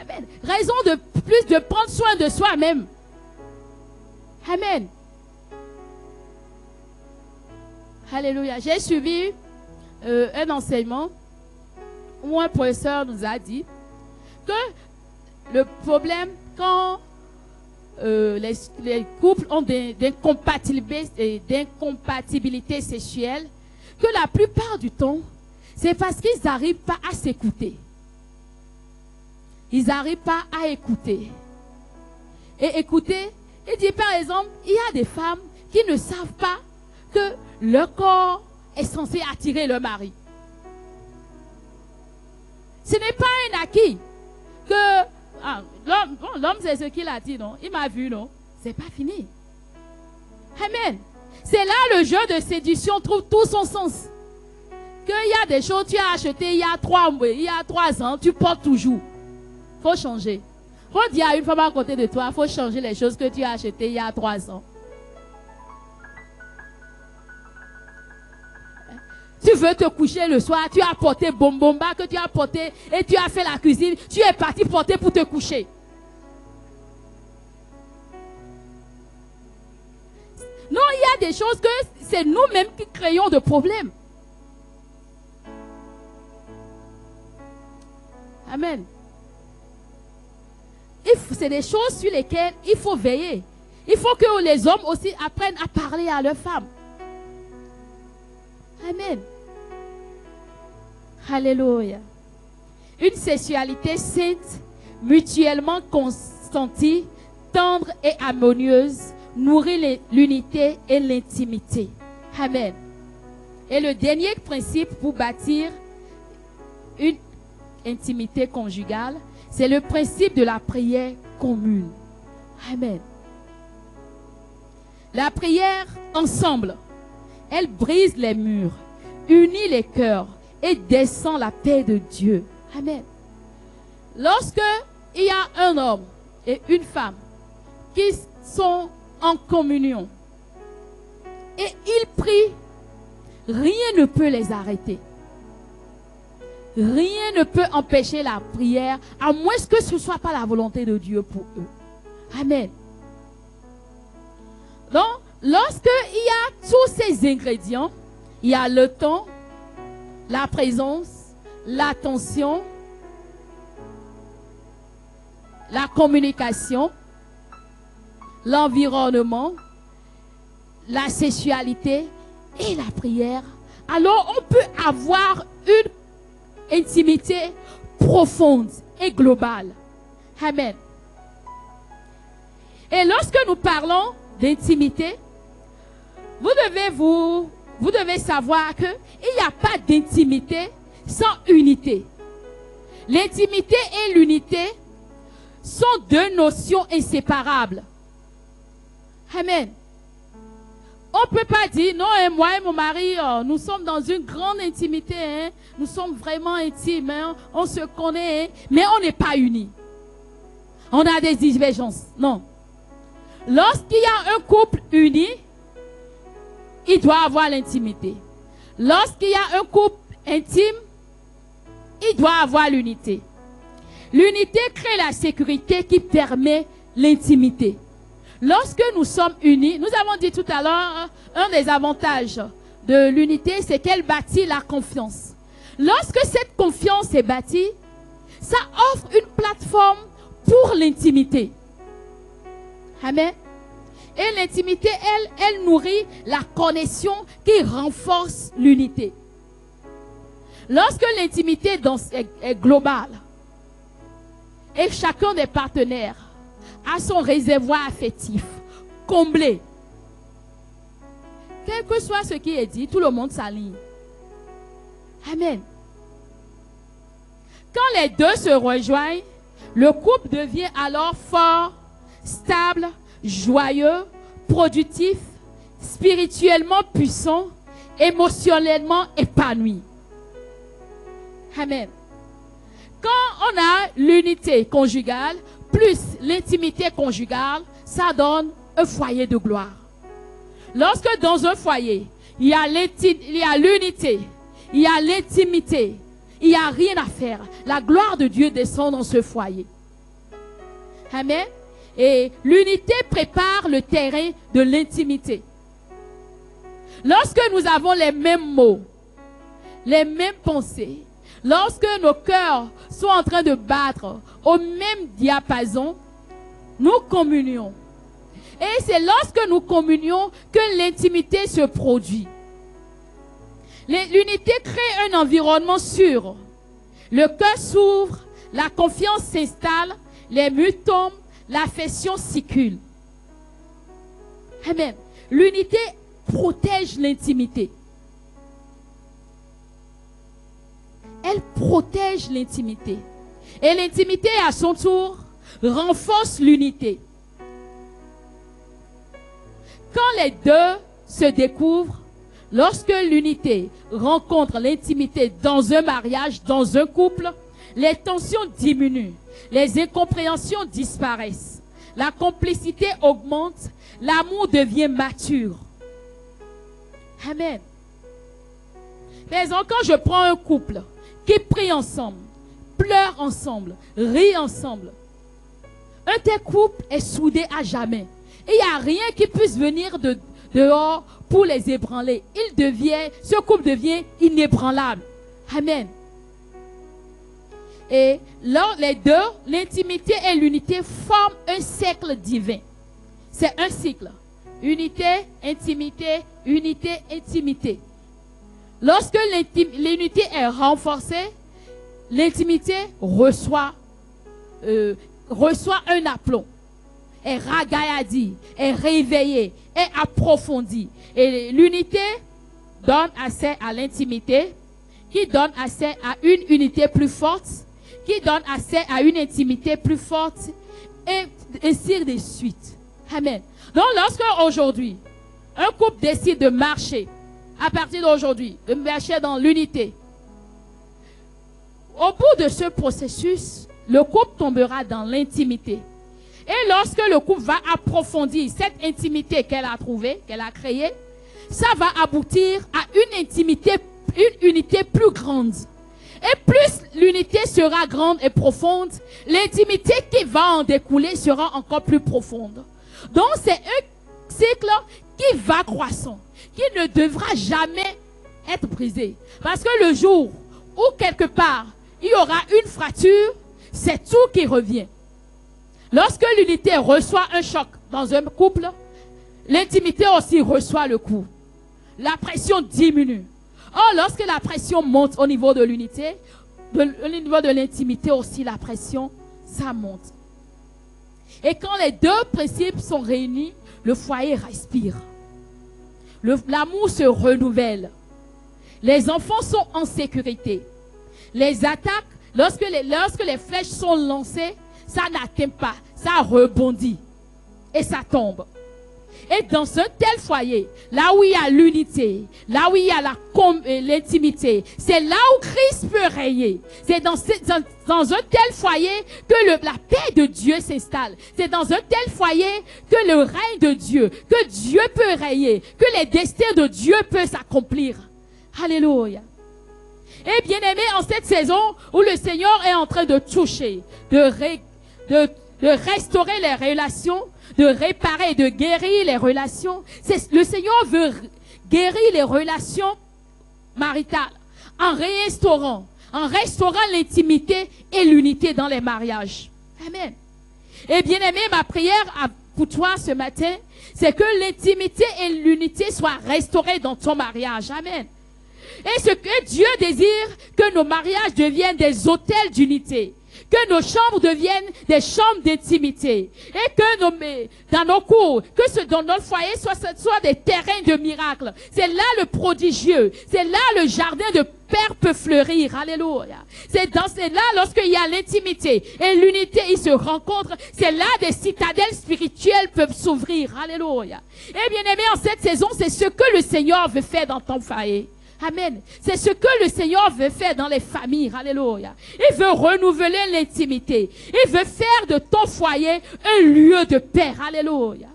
Amen. Raison de plus de prendre soin de soi-même. Amen. Alléluia. J'ai suivi un enseignement où un professeur nous a dit que le problème quand les couples ont des incompatibilités sexuelles, que la plupart du temps, c'est parce qu'ils n'arrivent pas à s'écouter. Ils n'arrivent pas à écouter. Et écouter, il dit par exemple, il y a des femmes qui ne savent pas que leur corps est censé attirer leur mari. Ce n'est pas un acquis que l'homme c'est ce qu'il a dit, non? Il m'a vu, non? C'est pas fini. Amen. C'est là le jeu de séduction trouve tout son sens. Qu'il y a des choses que tu as achetées il y a 3 ans, tu portes toujours. Il faut changer. Il faut dire à une femme à côté de toi, il faut changer les choses que tu as achetées il y a 3 ans. Tu veux te coucher le soir, tu as porté bombomba que tu as porté et tu as fait la cuisine, tu es parti porter pour te coucher. Non, il y a des choses que c'est nous-mêmes qui créons de problèmes. Amen. C'est des choses sur lesquelles il faut veiller. Il faut que les hommes aussi apprennent à parler à leurs femmes. Amen. Alléluia. Une sexualité sainte, mutuellement consentie, tendre et harmonieuse, nourrit l'unité et l'intimité. Amen. Et le dernier principe pour bâtir une intimité conjugale, c'est le principe de la prière commune. Amen. La prière ensemble, elle brise les murs, unit les cœurs et descend la paix de Dieu. Amen. Lorsque il y a un homme et une femme qui sont en communion et ils prient, rien ne peut les arrêter. Rien ne peut empêcher la prière, à moins que ce ne soit pas la volonté de Dieu pour eux. Amen. Donc, lorsque il y a tous ces ingrédients, il y a le temps, la présence, l'attention, la communication, l'environnement, la sexualité et la prière, alors on peut avoir une intimité profonde et globale. Amen. Et lorsque nous parlons d'intimité, vous devez savoir qu'il n'y a pas d'intimité sans unité. L'intimité et l'unité sont deux notions inséparables. Amen. On ne peut pas dire, non, moi et mon mari, nous sommes dans une grande intimité, hein, nous sommes vraiment intimes, hein, on se connaît, hein, mais on n'est pas unis. On a des divergences. Non. Lorsqu'il y a un couple uni, il doit avoir l'intimité. Lorsqu'il y a un couple intime, il doit avoir l'unité. L'unité crée la sécurité qui permet l'intimité. Lorsque nous sommes unis, nous avons dit tout à l'heure, un des avantages de l'unité, c'est qu'elle bâtit la confiance. Lorsque cette confiance est bâtie, ça offre une plateforme pour l'intimité. Amen. Et l'intimité, elle nourrit la connexion qui renforce l'unité. Lorsque l'intimité est globale et chacun des partenaires a son réservoir affectif comblé, quel que soit ce qui est dit, tout le monde s'aligne. Amen. Quand les deux se rejoignent, le couple devient alors fort, stable, joyeux, productif, spirituellement puissant, émotionnellement épanoui. Amen. Quand on a l'unité conjugale, plus l'intimité conjugale, ça donne un foyer de gloire. Lorsque dans un foyer, il y a l'unité, il y a l'intimité, il n'y a rien à faire, la gloire de Dieu descend dans ce foyer. Amen. Et l'unité prépare le terrain de l'intimité. Lorsque nous avons les mêmes mots, les mêmes pensées, lorsque nos cœurs sont en train de battre au même diapason, nous communions. Et c'est lorsque nous communions que l'intimité se produit. L'unité crée un environnement sûr. Le cœur s'ouvre, la confiance s'installe, les murs tombent, l'affection circule. Amen. L'unité protège l'intimité. Elle protège l'intimité. Et l'intimité, à son tour, renforce l'unité. Quand les deux se découvrent, lorsque l'unité rencontre l'intimité dans un mariage, dans un couple, les tensions diminuent, les incompréhensions disparaissent, la complicité augmente, l'amour devient mature. Amen. Par exemple, quand je prends un couple qui prie ensemble, pleure ensemble, rit ensemble, un tel couple est soudé à jamais. Et il n'y a rien qui puisse venir dehors pour les ébranler. Ce couple devient inébranlable. Amen. Et là, les deux, l'intimité et l'unité forment un cercle divin. C'est un cycle. Unité, intimité, unité, intimité. Lorsque l'unité est renforcée, l'intimité reçoit un aplomb, est ragaillardie, est réveillée, est approfondie. Et l'unité donne accès à l'intimité, qui donne accès à une unité plus forte, qui donne accès à une intimité plus forte, et ainsi de suite. Amen. Donc, lorsque aujourd'hui, un couple décide de marcher, à partir d'aujourd'hui, de marcher dans l'unité, au bout de ce processus, le couple tombera dans l'intimité. Et lorsque le couple va approfondir cette intimité qu'elle a trouvée, qu'elle a créée, ça va aboutir à une intimité, une unité plus grande. Et plus l'unité sera grande et profonde, l'intimité qui va en découler sera encore plus profonde. Donc c'est un cycle qui va croissant, qui ne devra jamais être brisé. Parce que le jour où quelque part il y aura une fracture, c'est tout qui revient. Lorsque l'unité reçoit un choc dans un couple, l'intimité aussi reçoit le coup. La pression diminue. Or, lorsque la pression monte au niveau de l'unité, au niveau de l'intimité aussi, la pression, ça monte. Et quand les deux principes sont réunis, le foyer respire. L'amour se renouvelle. Les enfants sont en sécurité. Les attaques, lorsque les flèches sont lancées, ça n'atteint pas, ça rebondit et ça tombe. Et dans un tel foyer, là où il y a l'unité, là où il y a l'intimité, c'est là où Christ peut régner. C'est dans un tel foyer que la paix de Dieu s'installe. C'est dans un tel foyer que le règne de Dieu, que Dieu peut régner, que les destins de Dieu peuvent s'accomplir. Alléluia. Et bien aimé, en cette saison où le Seigneur est en train de toucher, de restaurer les relations, de réparer, de guérir les relations, le Seigneur veut guérir les relations maritales en restaurant l'intimité et l'unité dans les mariages. Amen. Et bien aimé, ma prière pour toi ce matin, c'est que l'intimité et l'unité soient restaurées dans ton mariage. Amen. Et ce que Dieu désire, que nos mariages deviennent des hôtels d'unité, que nos chambres deviennent des chambres d'intimité, et que dans nos cours, dans notre foyer soit des terrains de miracles. C'est là le prodigieux, c'est là le jardin de Père peut fleurir. Alléluia. C'est là, lorsqu'il y a l'intimité et l'unité, ils se rencontrent. C'est là des citadelles spirituelles peuvent s'ouvrir. Alléluia. Et bien aimé, en cette saison, c'est ce que le Seigneur veut faire dans ton foyer. Amen. C'est ce que le Seigneur veut faire dans les familles. Alléluia. Il veut renouveler l'intimité. Il veut faire de ton foyer un lieu de paix. Alléluia.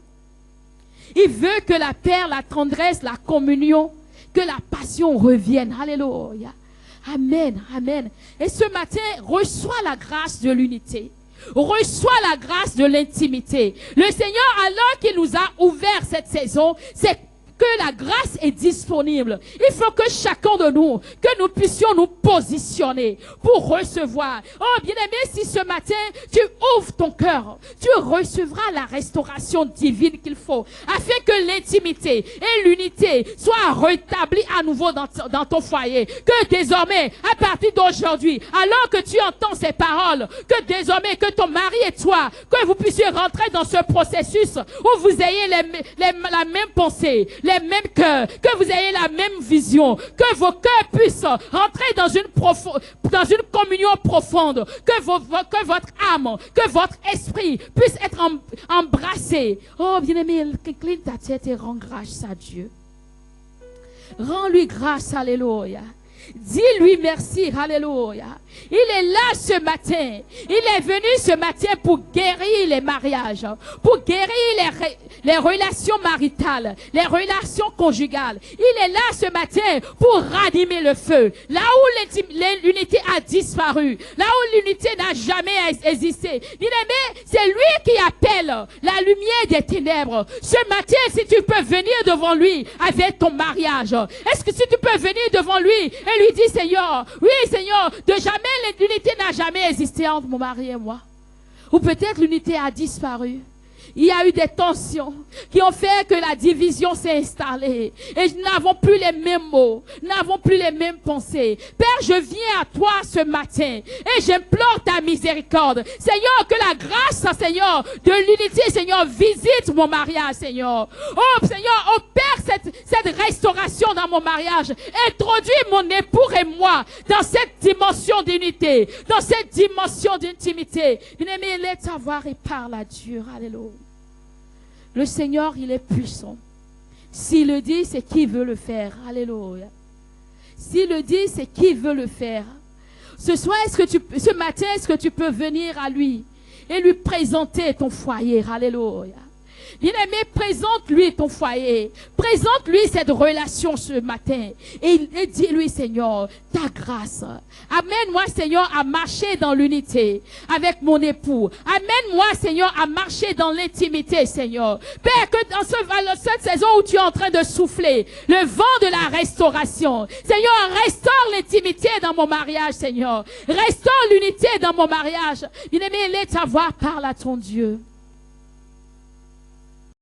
Il veut que la paix, la tendresse, la communion, que la passion revienne. Alléluia. Amen. Amen. Et ce matin, reçois la grâce de l'unité. Reçois la grâce de l'intimité. Le Seigneur, alors qu'il nous a ouvert cette saison, c'est que la grâce est disponible. Il faut que chacun de nous, que nous puissions nous positionner pour recevoir. Oh, bien-aimé, si ce matin, tu ouvres ton cœur, tu recevras la restauration divine qu'il faut, afin que l'intimité et l'unité soient rétablies à nouveau dans ton foyer. Que désormais, à partir d'aujourd'hui, alors que tu entends ces paroles, que désormais, que ton mari et toi, que vous puissiez rentrer dans ce processus où vous ayez la même pensée, les mêmes cœurs, que vous ayez la même vision, que vos cœurs puissent rentrer dans une communion profonde, que votre âme, que votre esprit puisse être embrassé. Oh, bien-aimé, incline ta tête et rends grâce à Dieu. Rends-lui grâce, alléluia. Dis-lui merci, alléluia. Il est là ce matin. Il est venu ce matin pour guérir les mariages, pour guérir les relations maritales, les relations conjugales. Il est là ce matin pour ranimer le feu. Là où l'unité a disparu, là où l'unité n'a jamais existé. Bien-aimé, c'est lui qui appelle la lumière des ténèbres. Ce matin, si tu peux venir devant lui avec ton mariage, est-ce que si tu peux venir devant lui et lui dire, Seigneur, oui Seigneur, l'unité n'a jamais existé entre mon mari et moi. Ou peut-être l'unité a disparu. Il y a eu des tensions qui ont fait que la division s'est installée. Et nous n'avons plus les mêmes mots, nous n'avons plus les mêmes pensées. Père, je viens à toi ce matin et j'implore ta miséricorde. Seigneur, que la grâce, Seigneur, de l'unité, Seigneur, visite mon mariage, Seigneur. Oh, Seigneur, opère cette restauration dans mon mariage. Introduis mon époux et moi dans cette dimension d'unité, dans cette dimension d'intimité. Bien-aimé, laisse savoir et parle à Dieu. Alléluia. Le Seigneur, il est puissant. S'il le dit, c'est qui veut le faire. Alléluia. S'il le dit, c'est qui veut le faire. Ce matin, est-ce que tu peux venir à lui et lui présenter ton foyer. Alléluia. Bien-aimé, présente-lui ton foyer. Présente-lui cette relation ce matin. Et dis-lui, Seigneur, ta grâce. Amène-moi, Seigneur, à marcher dans l'unité avec mon époux. Amène-moi, Seigneur, à marcher dans l'intimité, Seigneur. Père, que dans cette saison où tu es en train de souffler, le vent de la restauration. Seigneur, restaure l'intimité dans mon mariage, Seigneur. Restaure l'unité dans mon mariage. Bien-aimé, laisse ta voix, parle à ton Dieu.